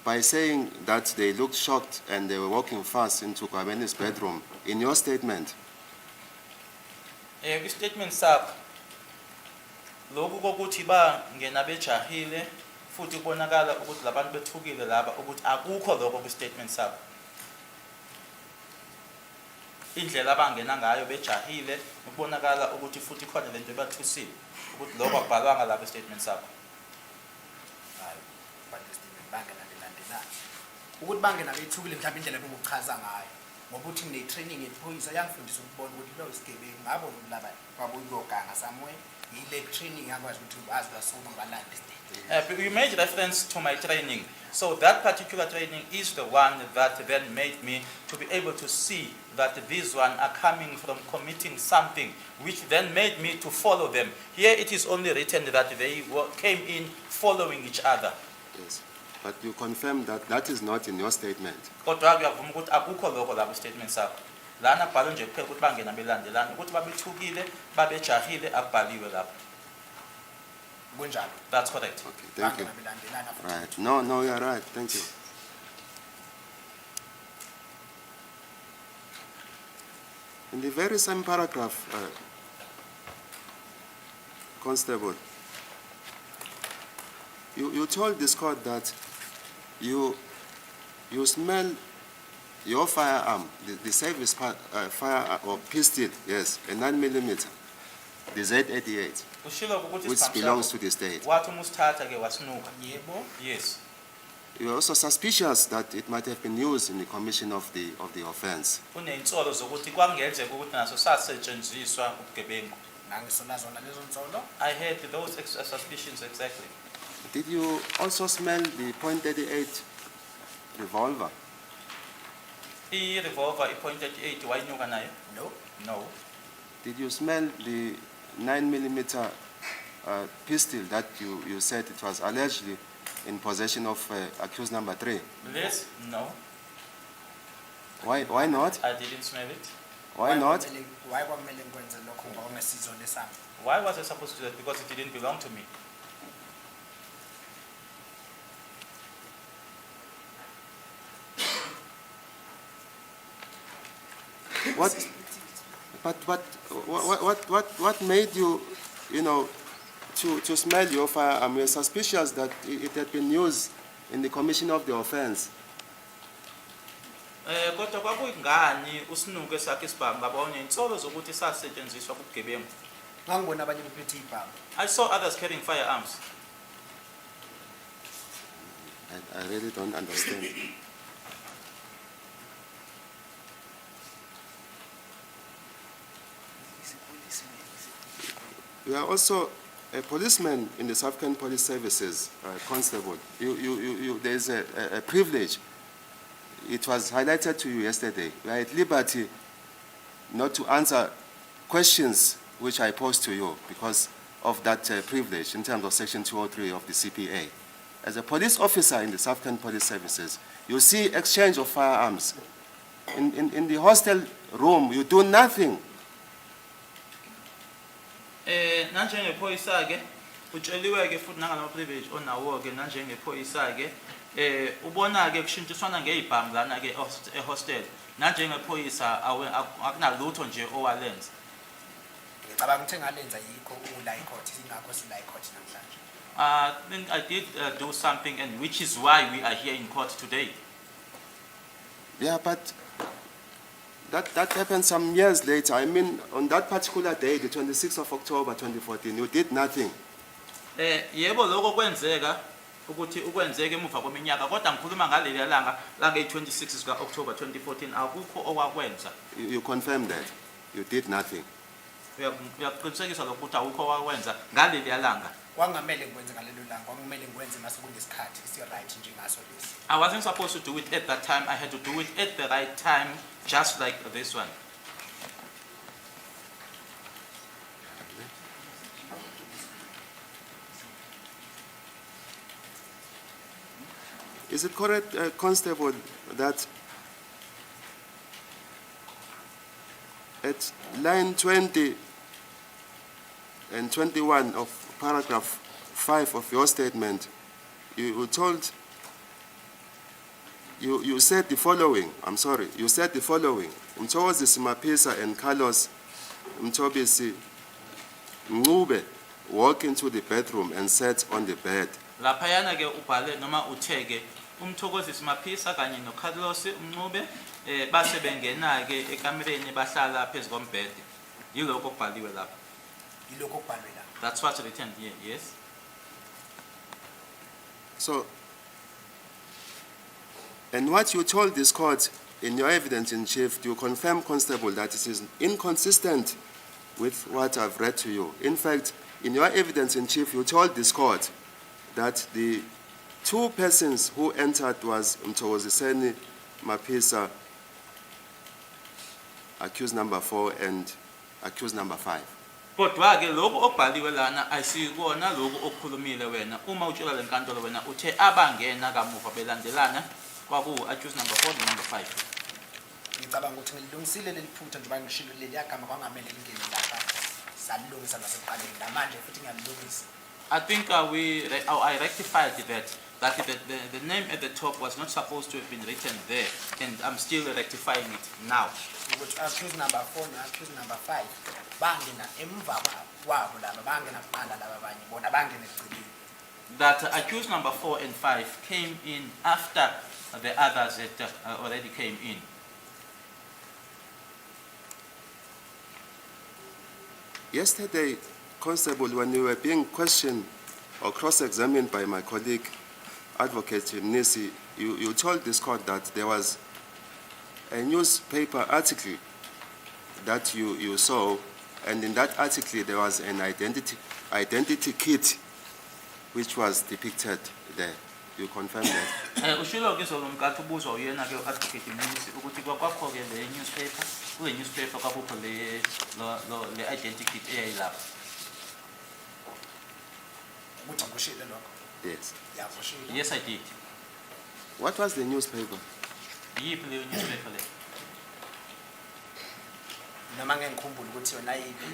[SPEAKER 1] by saying that they looked shocked and they were walking fast into Kwabeni's bedroom in your statement?
[SPEAKER 2] Kwi-statement sakho lokhu kokuthi bangena bejahile futhi kubonakala ukuthi labantu bethukile laba ukuthi akukho lokho kwi-statement sakho. Indlela abangena ngayo bejahile ukubonakala ukuthi futhi khona lento ebathusile ukuthi lokho akubhalwanga lapha e-statement sakho.
[SPEAKER 3] Hayi, but statement bangena belandelana. Ukuthi bangena bethukile mhlawumbe indlela bengokuchaza ngayo. Ngoba uthi ne-training ephoyisa yangifundisa ukubona ukuthi lo isigebengu ngabo laba babuyoganga somewhere. Ile training yakwazi ukuthi bazi basoma balanda istate.
[SPEAKER 2] You made reference to my training. So that particular training is the one that then made me to be able to see that these one are coming from committing something, which then made me to follow them. Here it is only written that they came in following each other.
[SPEAKER 1] Yes. But you confirm that that is not in your statement.
[SPEAKER 2] Kodwa kuyavuma ukuthi akukho lokho lapha e-statement sakho. Lana kubhalwe nje kuphela ukuthi bangena belandelana ukuthi babethukile babejahile akubhaliwe lapha.
[SPEAKER 3] Kunjalo.
[SPEAKER 2] That's correct.
[SPEAKER 1] Okay, thank you.
[SPEAKER 3] Bangena belandelana futhi.
[SPEAKER 1] Right. No, you are right. Thank you. In the very same paragraph, Constable, you told this court that you smell your firearm, the service fire or pistol, yes, a 9mm, the Z88,
[SPEAKER 2] Ushilo ukuthi
[SPEAKER 1] which
[SPEAKER 2] isiphambano
[SPEAKER 1] belongs
[SPEAKER 2] sakho,
[SPEAKER 1] to the state.
[SPEAKER 2] wathi uma usithatha ke wasinuka.
[SPEAKER 3] Yebo.
[SPEAKER 2] Yes.
[SPEAKER 1] You are also suspicious that it might have been used in the commission of the offense.
[SPEAKER 2] Uney'nsolo zokuthi kwangenzeka ukuthi naso sasetshenziswa ubugebengu.
[SPEAKER 3] Nangisola zona lezo nsolo.
[SPEAKER 2] I had those suspicions exactly.
[SPEAKER 1] Did you also smell the .38 revolver?
[SPEAKER 2] I-revolver i.38 wayinuka nayo?
[SPEAKER 3] No.
[SPEAKER 2] No.
[SPEAKER 1] Did you smell the 9mm pistol that you said it was allegedly in possession of accused number 3?
[SPEAKER 2] This? No.
[SPEAKER 1] Why not?
[SPEAKER 2] I didn't smell it.
[SPEAKER 1] Why not?
[SPEAKER 3] Why kwamele ngikwenze lokho ngoba ungesizo lesami?
[SPEAKER 2] Why was I supposed to do that? Because it didn't belong to me.
[SPEAKER 1] What made you, to smell your firearm? You're suspicious that it had been used in the commission of the offense.
[SPEAKER 2] Kodwa kwakuyingani usinuke sakhe isibhamu ngoba uney'nsolo zokuthi sasetshenziswa kubugebengu.
[SPEAKER 3] Ngangibona abanye bephethe ibhamu.
[SPEAKER 2] I saw others carrying firearms.
[SPEAKER 1] I really don't understand. You are also a policeman in the South African Police Services, Constable. There is a privilege. It was highlighted to you yesterday. You are at liberty not to answer questions which I posed to you because of that privilege in terms of Section 203 of the CPA. As a police officer in the South African Police Services, you see exchange of firearms. In the hostel room, you do nothing.
[SPEAKER 2] Nanjengephoyisa ke utsheliwe ke futhi nangalo privilege onawo ke nanjengephoyisa ke ubona ke kushintshiswana ngezibhamu lana ke ehostel nanjengephoyisa akunalutho nje owalenza.
[SPEAKER 3] Ngicabanga ukuthi ngalenza yikho ula icourt ingakho sila icourt namhlanje.
[SPEAKER 2] I think I did do something, and which is why we are here in court today.
[SPEAKER 1] Yeah, but that happened some years later. I mean, on that particular day, the 26th of October 2014, you did nothing.
[SPEAKER 2] Yebo lokho kwenzeka ukuthi ukwenzeka emuva kweminyaka kodwa ngikhuluma ngaleli langa lange-26 zika October 2014 akukho okwakwenza.
[SPEAKER 1] You confirm that you did nothing.
[SPEAKER 2] Uyaqinisekisa lokho ukuthi awukho okwakwenza ngaleli langa.
[SPEAKER 3] Kwangamele ngikwenze ngalelo langa, kwamele ngikwenze mase kunesikhathi esi-right njengaso lesi.
[SPEAKER 2] I wasn't supposed to do it at that time. I had to do it at the right time, just like this one.
[SPEAKER 1] Is it correct, Constable, that at line 20 and 21 of paragraph 5 of your statement, you said the following, you said the following, Mthokozi Simapisa and Carlos Mthobisi Ngube walked into the bedroom and sat on the bed.
[SPEAKER 2] Laphayana ke ubhale noma utheke uMthokozi Simapisa kanye noCarlos Mncube base bengena ke ekamereni bahlala phezu kombhede. Yilokho okubhaliwe lapha.
[SPEAKER 3] Yilokho okubhalwe la.
[SPEAKER 2] That's what's written here, yes.
[SPEAKER 1] So, and what you told this court in your evidence in chief, you confirm, Constable, that it is inconsistent with what I've read to you. In fact, in your evidence in chief, you told this court that the two persons who entered was Mthokozi Mapisa, accused number 4, and accused number 5.
[SPEAKER 2] Kodwa ke lokho okubhaliwe lana ayisikona lokho okukhulumile wena uma utshela lenkantolo wena uthe abangena kamuva belandelana kwaku accused number 4 and number 5.
[SPEAKER 3] Ngicabanga ukuthi ngilungisile leli phutha njengoba ngishilo leli yagama kwangamele lingene lapha salilungisa nasekuqaleni namanje futhi ngiyalilungisa.
[SPEAKER 2] I think I rectified that That the name at the top was not supposed to have been written there, and I'm still rectifying it now.
[SPEAKER 3] ukuthi accuse number 4 no-accuse number 5 bangena emva kwabo laba bangena kuqala laba abanye bona bangena ekugcineni.
[SPEAKER 2] That accused number 4 and 5 came in after the others that already came in.
[SPEAKER 1] Yesterday, Constable, when you were being questioned or cross-examined by my colleague, Advocate Nisi, you told this court that there was a newspaper article that you saw, and in that article there was an identity kit which was depicted there. You confirm that?
[SPEAKER 2] Ushilo ke zolo mkathu ubuzwa uyena ke Advocate Nisi ukuthi kwakho ke le newspaper, kule newspaper kwakho le identity kit eyayilapha.
[SPEAKER 3] Ukuthi kushilo lokho.
[SPEAKER 1] Yes.
[SPEAKER 3] Yeah, kushilo.
[SPEAKER 2] Yes, I did.
[SPEAKER 1] What was the newspaper?
[SPEAKER 2] Yiphi le newspaper le?
[SPEAKER 3] Noma ngengikhumbula ukuthi yona yiphi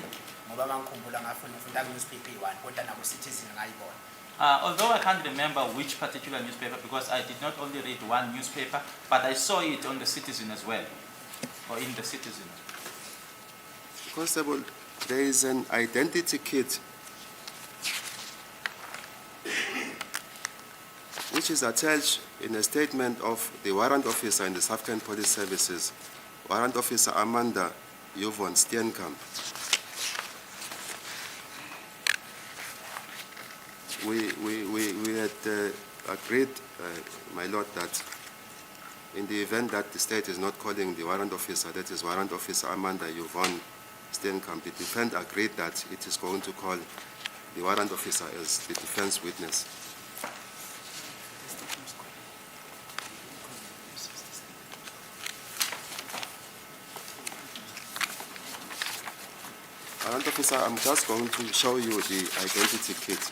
[SPEAKER 3] ngoba mangikhumbula ngafuna ukufunda ku-newspaper eyi-1 kodwa nabo Citizen ngayibona.
[SPEAKER 2] Although I can't remember which particular newspaper because I did not only read one newspaper, but I saw it on the Citizen as well, or in the Citizen.
[SPEAKER 1] Constable, there is an identity kit which is attached in a statement of the warrant officer in the Southern Police Services, Warrant Officer Amanda Yvonne Steenkamp. We had agreed, my lord, that in the event that the state is not calling the warrant officer, that is Warrant Officer Amanda Yvonne Steenkamp, the defense agreed that it is going to call the warrant officer as the defense witness. Warrant officer, I'm just going to show you the identity kit,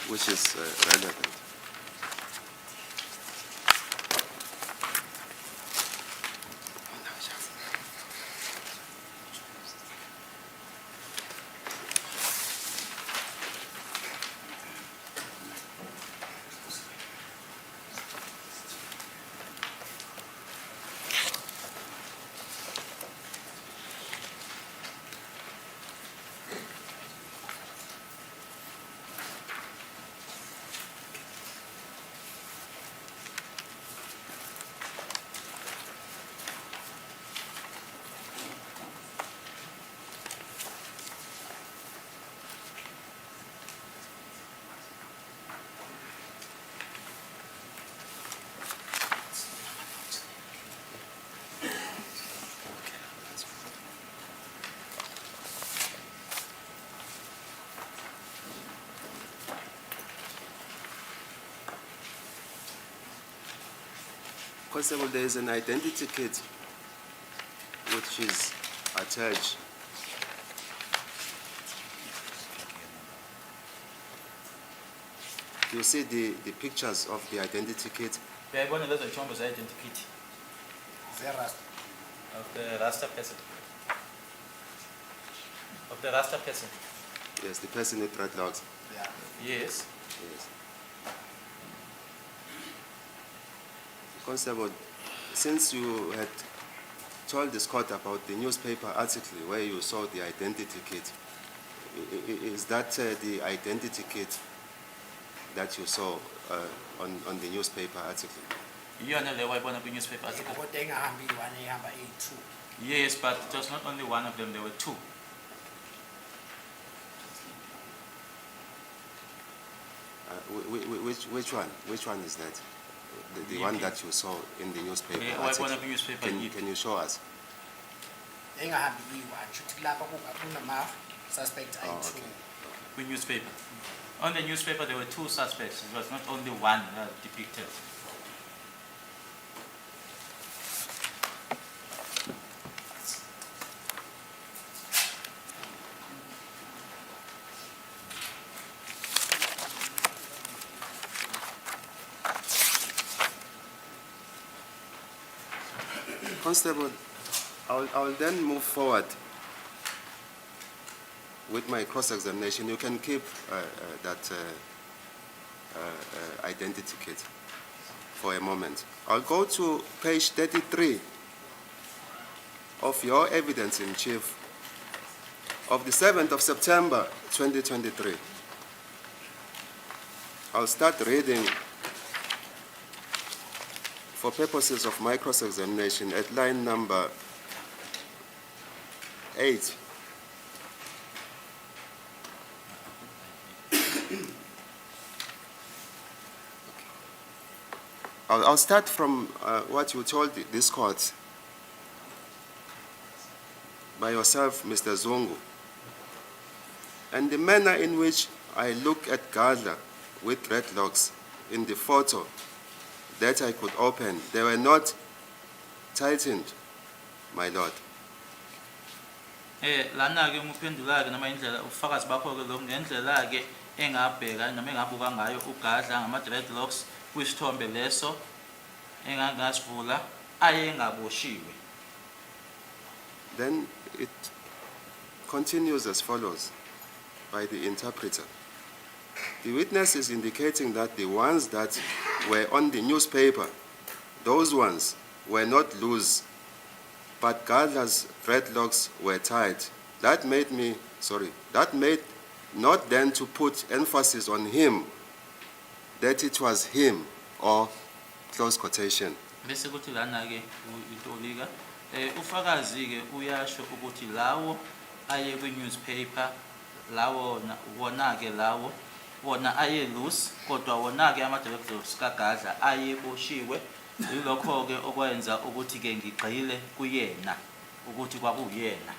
[SPEAKER 1] which is relevant. Constable, there is an identity kit which is attached. You see the pictures of the identity kit?
[SPEAKER 2] Uyayibona lezo ithombe ze-identity
[SPEAKER 3] Zerust.
[SPEAKER 2] of the Rasta person. Of the Rasta person.
[SPEAKER 1] Yes, the person with dreadlocks.
[SPEAKER 3] Yeah.
[SPEAKER 2] Yes.
[SPEAKER 1] Yes. Constable, since you had told this court about the newspaper article where you saw the identity kit, is that the identity kit that you saw on the newspaper article?
[SPEAKER 2] Iyona le wayibona kwi-newspaper article.
[SPEAKER 3] Kodwa engahambi iyi-1 ehamba iyi-2.
[SPEAKER 2] Yes, but it was not only one of them, there were two.
[SPEAKER 1] Which one? Which one is that? The one that you saw in the newspaper
[SPEAKER 2] Wayibona
[SPEAKER 1] article?
[SPEAKER 2] kwi-newspaper yiphi?
[SPEAKER 1] Can you show us?
[SPEAKER 3] Engahambi iyi-1 shuthi kulapha kunama-suspect ayi-2.
[SPEAKER 1] okay.
[SPEAKER 2] Kwi-newspaper. On the newspaper, there were two suspects. It was not only one depicted.
[SPEAKER 1] Constable, I'll then move forward with my cross-examination. You can keep that identity kit for a moment. I'll go to page 33 of your evidence in chief of the 7th of September 2023. I'll start reading for purposes of my cross-examination at line number 8. I'll start from what you told this court by yourself, Mr. Zungu, and the manner in which I look at Gadla with dreadlocks in the photo that I could open. They were not tightened, my lord.
[SPEAKER 2] Lana ke ngiphendula ke noma indlela ubufakazi bakho ke lo ngendlela ke engabheka noma engabuka ngayo uGadla ngama dreadlocks kwisithombe leso engangasivula ayengaboshiwe.
[SPEAKER 1] Then it continues as follows by the interpreter. The witness is indicating that the ones that were on the newspaper, those ones were not loose, but Gadla's dreadlocks were tight. That made not then to put emphasis on him, that it was him, or close quotation.
[SPEAKER 2] Bese kuthi lana ke itolika ufakazi ke uyasho ukuthi lawo aye kwi newspaper lawo wona ke lawo wona aye loose kodwa wona ke ama dreadlocks kaGadla ayeboshiwe yilokho ke okwenza ukuthi ke ngigxile kuyena ukuthi kwakuyena.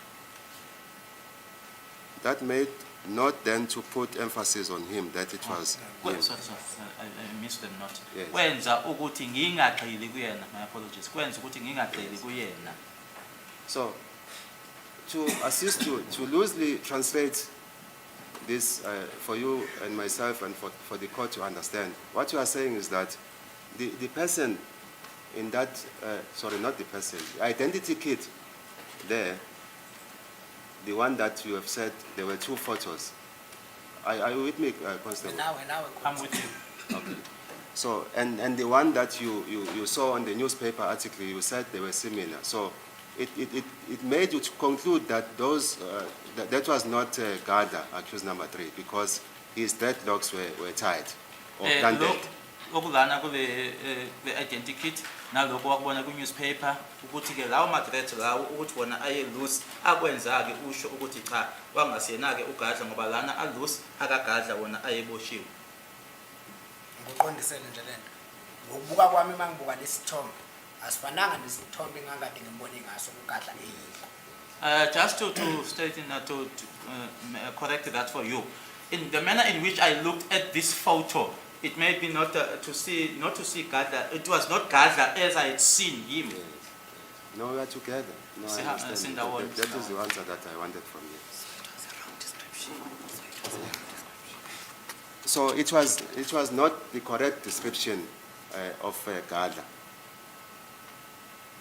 [SPEAKER 1] That made not then to put emphasis on him, that it was him.
[SPEAKER 2] Sorry, I missed the note.
[SPEAKER 1] Yes.
[SPEAKER 2] Kwenza ukuthi ngingagxili kuyena, my apologies. Kwenza ukuthi ngingagxili kuyena.
[SPEAKER 1] So, to assist you to loosely translate this for you and myself and for the court to understand, what you are saying is that the person in that, not the person, the identity kit there, the one that you have said, there were two photos. Are you with me, Constable?
[SPEAKER 2] I'm with you.
[SPEAKER 1] Okay. So, and the one that you saw on the newspaper article, you said they were similar. So, it made you to conclude that those that was not Gadla, accused number 3, because his dreadlocks were tied or planted.
[SPEAKER 2] Okulana kule identity kit naloko wakubona ku newspaper ukuthi ke lawo madread lawo ukuthi wona aye loose akwenza ke usho ukuthi cha wangasiyena ke uGadla ngoba lana a loose akaGadla wona ayeboshiwe.
[SPEAKER 3] Ngoqondisele nje lento ngokubuka kwami mangibuka lesithombe asifananga nesithombe engangade ngimbone ngaso uGadla eyiko.
[SPEAKER 2] Just to state to correct that for you, in the manner in which I looked at this photo, it made me not to see Gadla. It was not Gadla as I had seen him.
[SPEAKER 1] Yes. No, we are together. No, I understand. That is the answer that I wanted from you. So it was not the correct description of Gadla.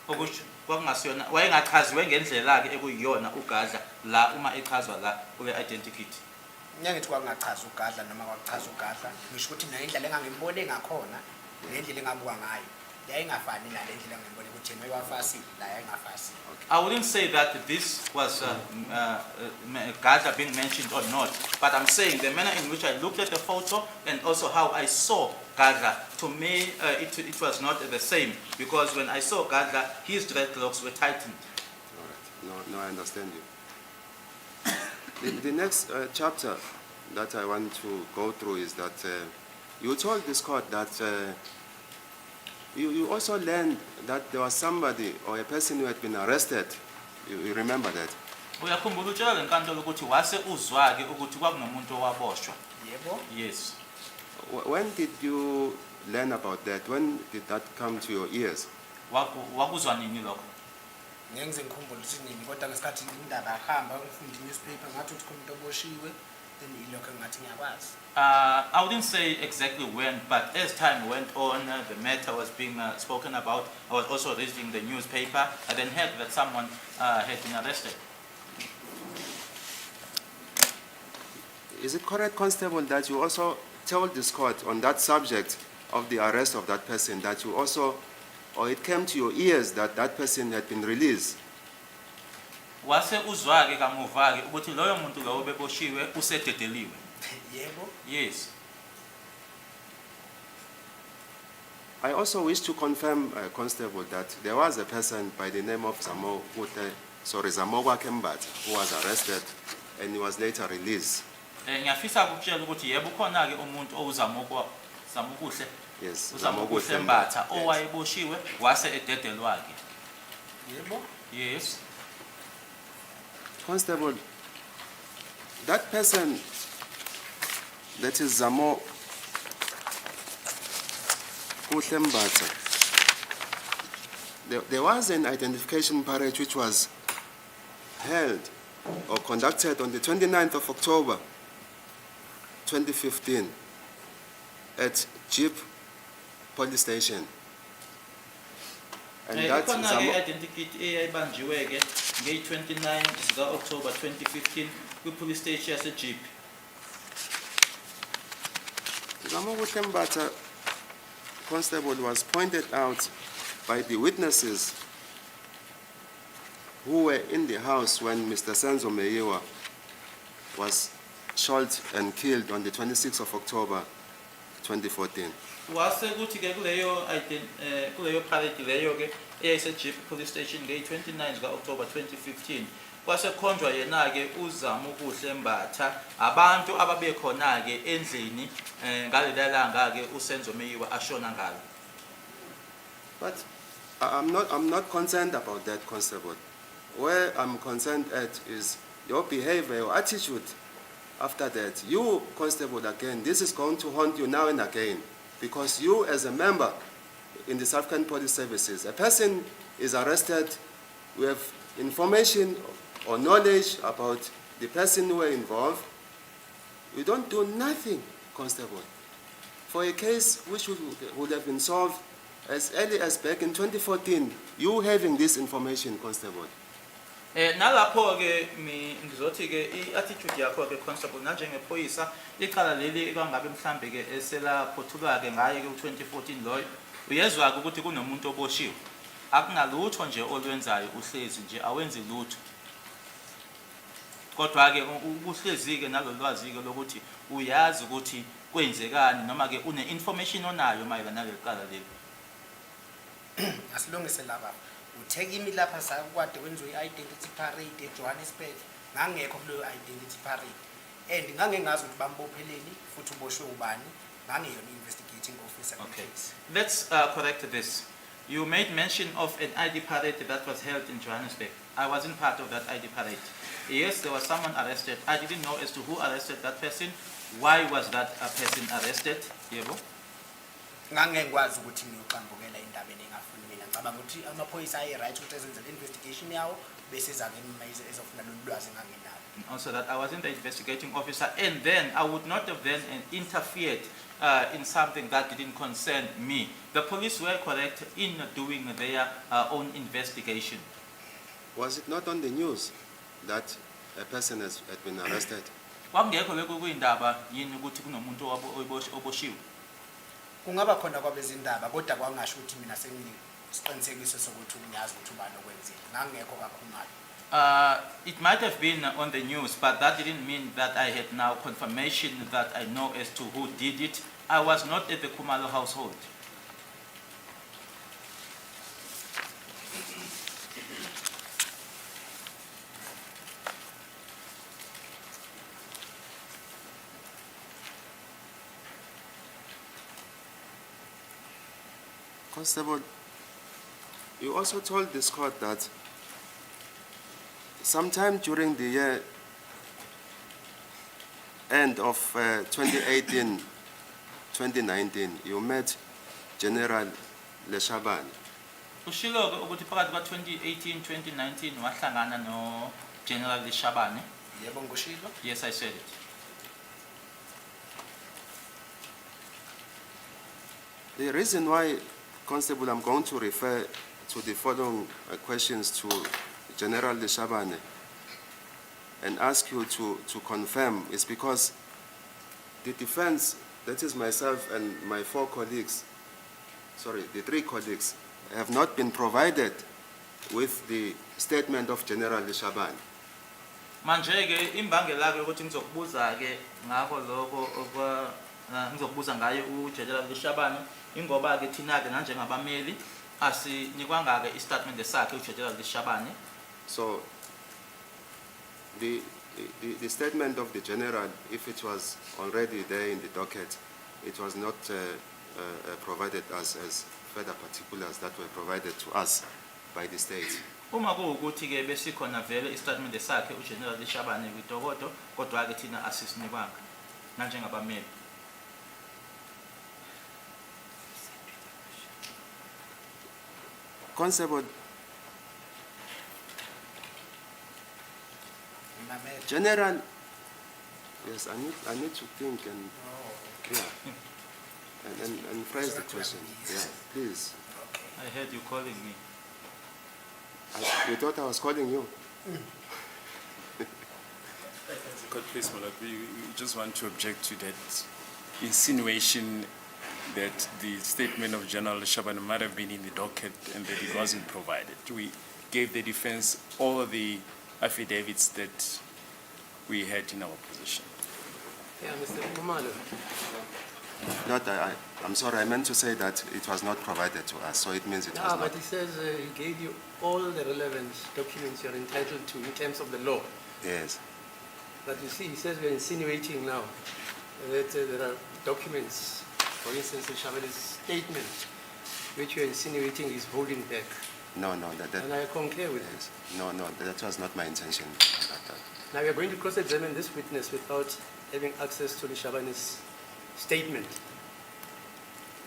[SPEAKER 2] Okusho kwakungasiyona wayengachaziwe ngendlela ke ekuyiyona uGadla la uma echazwa la kule identity kit.
[SPEAKER 3] Ngiyangithi kwakungachaza uGadla noma kwakuchaza uGadla ngisho ukuthi nendlela engangimbone ngakhona nendlela engabuka ngayo yayingafani nale ndlela engimbone ukuthi yena wayewafasile la yayingafasile.
[SPEAKER 2] I wouldn't say that this was Gadla being mentioned or not, but I'm saying the manner in which I looked at the photo and also how I saw Gadla, to me it was not the same, because when I saw Gadla, his dreadlocks were tightened.
[SPEAKER 1] All right. No, I understand you. The next chapter that I want to go through is that you told this court that you also learned that there was somebody or a person who had been arrested. You remember that?
[SPEAKER 2] Uyakhumbula utshela lenkantolo ukuthi wase uzwa ke ukuthi kwakunomuntu owaboshwa.
[SPEAKER 3] Yebo.
[SPEAKER 2] Yes.
[SPEAKER 1] When did you learn about that? When did that come to your ears?
[SPEAKER 2] Wakuzwa nini lokho?
[SPEAKER 3] Ngiyenze ngikhumbula ukuthi nini kodwa ngesikhathi indaba yahamba ngifunda newspaper ngathi uthi umuntu oboshiwe then ilokho engathi ngiyakwazi.
[SPEAKER 2] I wouldn't say exactly when, but as time went on, the matter was being spoken about. I was also reading the newspaper. I then heard that someone had been arrested.
[SPEAKER 1] Is it correct, Constable, that you also told this court on that subject of the arrest of that person that you also, or it came to your ears that that person had been released?
[SPEAKER 2] Wase uzwake kamuva-ke ukuthi loyo muntu lowo beboshiwe usededeliwe.
[SPEAKER 3] Yebo.
[SPEAKER 2] Yes.
[SPEAKER 1] I also wish to confirm, Constable, that there was a person by the name of Zamogwa Kembat who was arrested and he was later released.
[SPEAKER 2] Ngiyafisa ukutshela ukuthi yebo khona-ke umuntu Zamokuhle.
[SPEAKER 1] Yes,
[SPEAKER 2] Zamokuhle Mbatha owayeboshiwe wase ededelwa-ke.
[SPEAKER 3] Yebo.
[SPEAKER 2] Yes.
[SPEAKER 1] Constable, that person, that is Zamo Kuhlembata, there was an identification parade which was held or conducted on the 29th of October 2015 at Jeep Police Station. And that
[SPEAKER 2] Ikhona-ke identikit eyayibanjiwe-ke ngeyi-29 zika-October 2015 kwi-police station yase-Jeep.
[SPEAKER 1] Zamo Kuhlembata, Constable, was pointed out by the witnesses who were in the house when Mr. Senzo Meyiwa was shot and killed on the 26th of October 2014.
[SPEAKER 2] Wase kuthi-ke kuleyo parade leyo-ke eyayise-Jeep police station ngeyi-29 zika-October 2015 kwasekhonjwa yena-ke uZamokuhle Mbatha abantu ababekhona-ke endlini ngaleliya langa-ke uSenzo Meyiwa ashona ngalo.
[SPEAKER 1] But I'm not concerned about that, Constable. Where I'm concerned at is your behavior, your attitude after that. You, Constable, again, this is going to haunt you now and again, because you, as a member in the South African Police Services, a person is arrested, we have information or knowledge about the person who were involved. You don't do nothing, Constable, for a case which would have been solved as early as back in 2014, you having this information, Constable.
[SPEAKER 2] Nalapho-ke ngizothi-ke i-attitude yakho-ke Constable nanjengephoyisa icala leli kwangabe mhlambe-ke eselaphothulwa-ke ngaye-ke u-2014 loyo uyezwa-ke ukuthi kunomuntu oboshiwe akunalutho nje olwenzayo uhlezi nje awenzi lutho kodwa-ke uhlezi-ke nalolwazi-ke lokuthi uyazi ukuthi kwenzekani noma-ke une-information onayo mayelana naleli cala leli.
[SPEAKER 3] Asilungise lapha. Uthekimi lapha sakwade kwenziwe i-identity parade eJohannesburg. Ngangekho kuleyo identity parade. And ngangengazi ukuthi bambopheleni futhi uboshwe ubani. Ngangeyona investigating officer.
[SPEAKER 2] Okay. Let's correct this. You made mention of an ID parade that was held in Johannesburg. I wasn't part of that ID parade. Yes, there was someone arrested. I didn't know as to who arrested that person. Why was that person arrested? Yebo.
[SPEAKER 3] Ngangengikwazi ukuthi ngiyoqambukela indabeni engafuni mina. Ngicabanga ukuthi amaphoyisa ayi-right ukuthi ezenze le-investigation yawo bese eza-ke ezofuna lolu lwazi engangenalo.
[SPEAKER 2] Also that I wasn't the investigating officer, and then I would not have then interfered in something that didn't concern me. The police were correct in doing their own investigation.
[SPEAKER 1] Was it not on the news that a person had been arrested?
[SPEAKER 2] Kwakungekho lokho kuyindaba yini ukuthi kunomuntu oboshiwe?
[SPEAKER 3] Kungaba khona kwabezindaba kodwa kwangasho ukuthi mina sengisiqinisekiso sokuthi ngiyazi ukuthi ubani okwenzile. Ngangekho kakhulu.
[SPEAKER 2] It might have been on the news, but that didn't mean that I had now confirmation that I know as to who did it. I was not at the Khumalo household.
[SPEAKER 1] Constable, you also told this court that sometime during the year end of 2018-2019, you met General Leshabane.
[SPEAKER 2] Ushilo-ke ukuthi phakathi kwa-2018-2019 wahlangana no General Leshabane.
[SPEAKER 3] Yebo ngikushilo.
[SPEAKER 2] Yes, I said it.
[SPEAKER 1] The reason why, Constable, I'm going to refer to the following questions to General Leshabane and ask you to confirm is because the defense that is myself and my four colleagues, sorry, the three colleagues, have not been provided with the statement of General Lishabane.
[SPEAKER 2] Manje ke imbangela ke ukuthi ngizokubuza ke ngakho lokho ngizokubuza ngayo uGeneral Lishabane ingoba ke thina ke njengabameli asinikwanga ke istatement sakhe uGeneral Lishabane.
[SPEAKER 1] So the statement of the general, if it was already there in the docket, it was not provided us as further particulars that were provided to us by the state.
[SPEAKER 2] Uma kuwukuthi ke besikhona vele istatement sakhe uGeneral Lishabane kwitokodo kodwa ke thina asisinikwanga njengabameli.
[SPEAKER 1] Constable, General, yes, I need to think and and phrase the question. Yeah, please.
[SPEAKER 2] I heard you calling me.
[SPEAKER 1] You thought I was calling you?
[SPEAKER 4] God, please, my lord, we just want to object to that insinuation that the statement of General Lishabane might have been in the docket and that it wasn't provided. We gave the defense all the affidavits that we had in our possession.
[SPEAKER 5] Yeah, Mr. Kumalo.
[SPEAKER 1] I'm sorry, I meant to say that it was not provided to us, so it means it was not.
[SPEAKER 5] But he says he gave you all the relevant documents you're entitled to in terms of the law.
[SPEAKER 1] Yes.
[SPEAKER 5] But you see, he says we're insinuating now that there are documents, for instance, Lishabane's statement, which you're insinuating is holding back.
[SPEAKER 1] No,
[SPEAKER 5] And I concur with
[SPEAKER 1] yes.
[SPEAKER 5] this.
[SPEAKER 1] No, that was not my intention.
[SPEAKER 5] Now we are going to cross-examine this witness without having access to Lishabane's statement.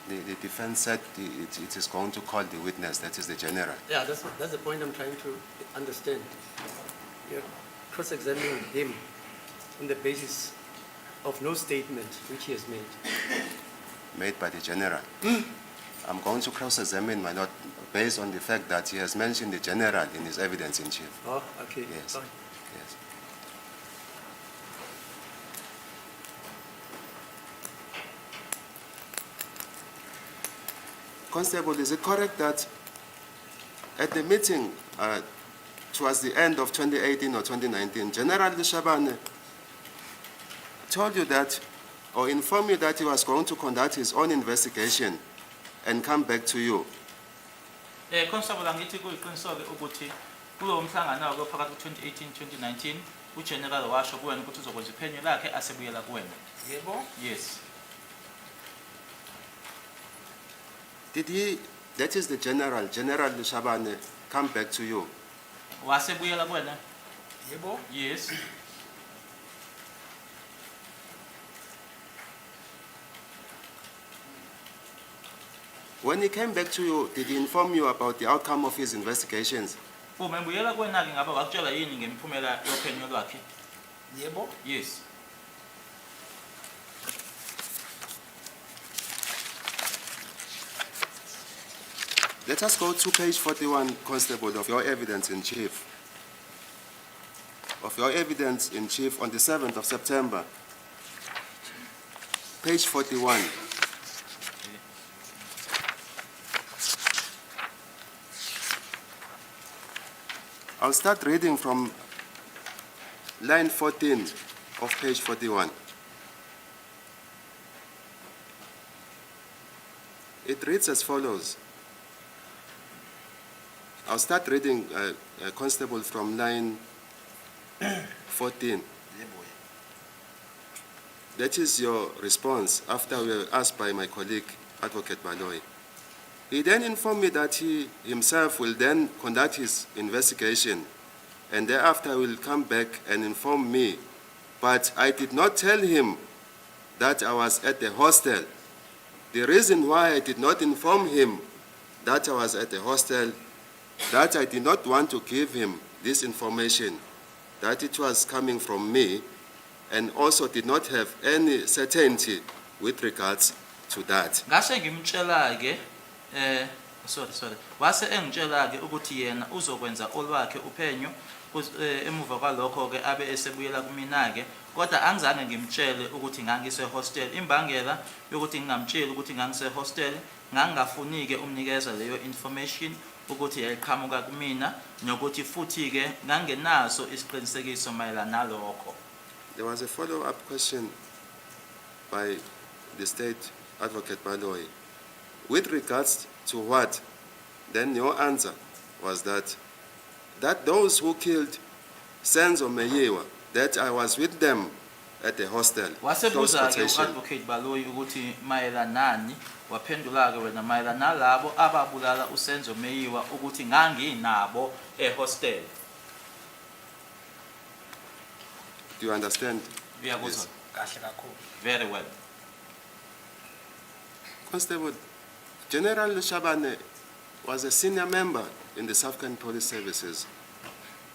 [SPEAKER 1] The defense said it is going to call the witness, that is the general.
[SPEAKER 5] Yeah, that's the point I'm trying to understand. You're cross-examining him on the basis of no statement which he has made.
[SPEAKER 1] Made by the general. I'm going to cross-examine my lord based on the fact that he has mentioned the general in his evidence in chief.
[SPEAKER 5] Oh, okay.
[SPEAKER 1] Yes.
[SPEAKER 5] Fine.
[SPEAKER 1] Yes. Constable, is it correct that at the meeting towards the end of 2018 or 2019, General Lishabane told you that, or informed you that he was going to conduct his own investigation and come back to you?
[SPEAKER 2] Constable angithi kuyiqiniso ke ukuthi kulo mhlangano ke phakathi ku-2018-2019 uGeneral washo kuwena ukuthi uzokwenza iphenyo lakhe asebuyela kuwena.
[SPEAKER 3] Yebo.
[SPEAKER 2] Yes.
[SPEAKER 1] Did he, that is the General Lishabane, come back to you?
[SPEAKER 2] Wasebuyela kuwena?
[SPEAKER 3] Yebo.
[SPEAKER 2] Yes.
[SPEAKER 1] When he came back to you, did he inform you about the outcome of his investigations?
[SPEAKER 2] Uma ebuyela kuwena ke ngaba wakutshela yini ngemiphumela yophenyo lwakhe?
[SPEAKER 3] Yebo.
[SPEAKER 2] Yes.
[SPEAKER 1] Let us go to page 41, Constable, of your evidence in chief. Of your evidence in chief on the 7th of September. Page 41. I'll start reading from line 14 of page 41. It reads as follows. I'll start reading, Constable, from line 14. That is your response after we were asked by my colleague, Advocate Baloy. He then informed me that he himself will then conduct his investigation and thereafter will come back and inform me. But I did not tell him that I was at the hostel. The reason why I did not inform him that I was at the hostel, that I did not want to give him this information, that it was coming from me, and also did not have any certainty with regards to that.
[SPEAKER 2] Ngase ngimtshela ke sorry wase engitshela ke ukuthi yena uzokwenza olwakhe uphenyo emuva kwalokho-ke abe esebuyela kumina-ke kodwa angizange ngimtshele ukuthi ngangise-hostel. Imbangela yokuthi ngingamtsheli ukuthi ngangise-hostel, ngangingafuni-ke umnikeza leyo information ukuthi yayiqhamuka kumina, nokuthi futhi-ke ngangenaso isiqinisekiso mayelana nalokho.
[SPEAKER 1] There was a follow-up question by the State Advocate Baloyi. With regards to what? Then your answer was that those who killed Senzo Meyiwa, that I was with them at the hostel. Close
[SPEAKER 2] Wasebuza-ke
[SPEAKER 1] quotation.
[SPEAKER 2] u-Advocate Baloyi ukuthi mayelana nani, waphendula-ke wena mayelana nalabo ababulala uSenzo Meyiwa ukuthi nganginabo e-hostel.
[SPEAKER 1] Do you understand?
[SPEAKER 2] Ngiyakuzwa.
[SPEAKER 3] kahle kakhulu.
[SPEAKER 2] Very well.
[SPEAKER 1] Constable, General Shabane was a senior member in the South African Police Services,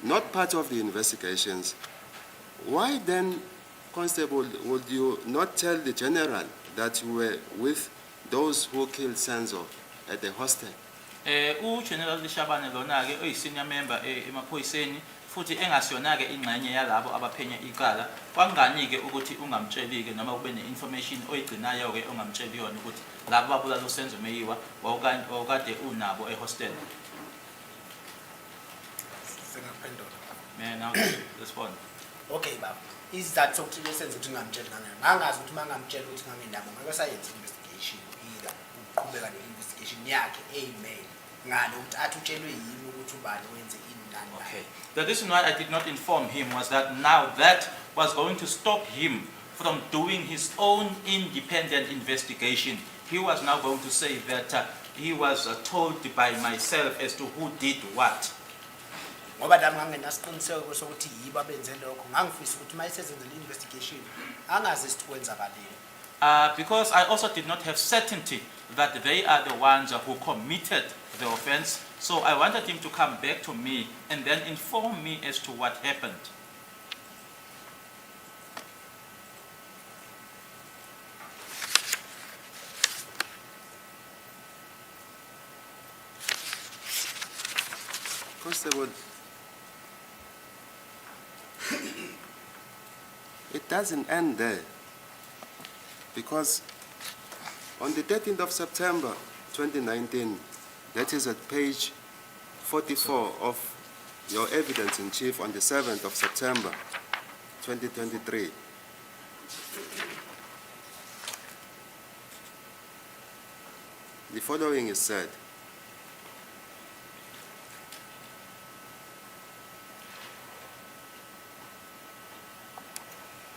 [SPEAKER 1] not part of the investigations. Why then, Constable, would you not tell the General that you were with those who killed Senzo at the hostel?
[SPEAKER 2] U-General Shabane lona-ke oyi-senior member emaphoyiseni futhi engasiyona-ke ingxenye yalabo abaphenya icala, kwangani-ke ukuthi ungamtsheli-ke noma ube ne-information oyigcinayo-ke ongamtsheli yona ukuthi labo babulala uSenzo Meyiwa wawukade unabo e-hostel?
[SPEAKER 3] Sengaphendula.
[SPEAKER 2] May I now respond?
[SPEAKER 3] Okay baba. Isizathu sokuthi besenze ukuthi ngingamtsheli ngani. Ngangazi ukuthi mangamtshela ukuthi nganginabo ngeke sayenza investigation ila uqhubeka ne-investigation yakhe e-email. Ngani ukuthi athi utshelwe yini ukuthi ubani wenze ini nani.
[SPEAKER 2] Okay. The reason why I did not inform him was that now that was going to stop him from doing his own independent investigation. He was now going to say that he was told by myself as to who did what.
[SPEAKER 3] Ngoba nami ngangenasiqiniseko sokuthi yibo abenze lokho. Ngangifisa ukuthi mayisezenze le investigation angazi sikwenzakaleni.
[SPEAKER 2] Because I also did not have certainty that they are the ones who committed the offense. So I wanted him to come back to me and then inform me as to what happened.
[SPEAKER 1] Constable, it doesn't end there, because on the 13th of September 2019, that is at page 44 of your evidence in chief on the 7th of September 2023, the following is said.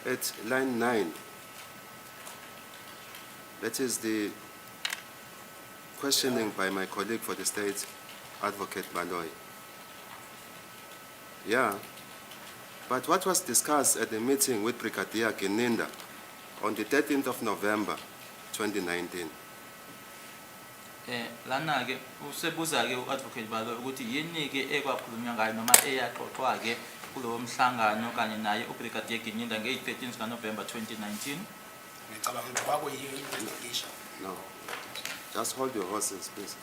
[SPEAKER 1] At line 9, that is the questioning by my colleague for the State Advocate Baloyi. Yeah, but what was discussed at the meeting with Brigadier Gininda on the 13th of November 2019?
[SPEAKER 2] Lana-ke usebuza-ke u-Advocate Baloyi ukuthi yini-ke ekwakhulunywa ngayo noma eyaxoxwa-ke kulowo mhlangano kanye naye uBrigadier Gininda ngeyi-13 kaNovember 2019.
[SPEAKER 3] Ngicabanga ukuthi kwakuyiyo investigation.
[SPEAKER 1] No, just hold your horses, please.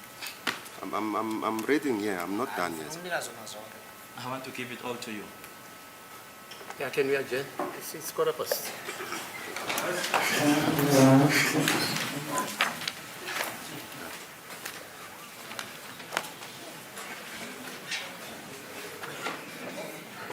[SPEAKER 1] I'm reading here, I'm not done yet.
[SPEAKER 3] Ngimnika zona zonke.
[SPEAKER 2] I want to give it all to you.
[SPEAKER 5] Yeah, can we adjourn? It's 4:15.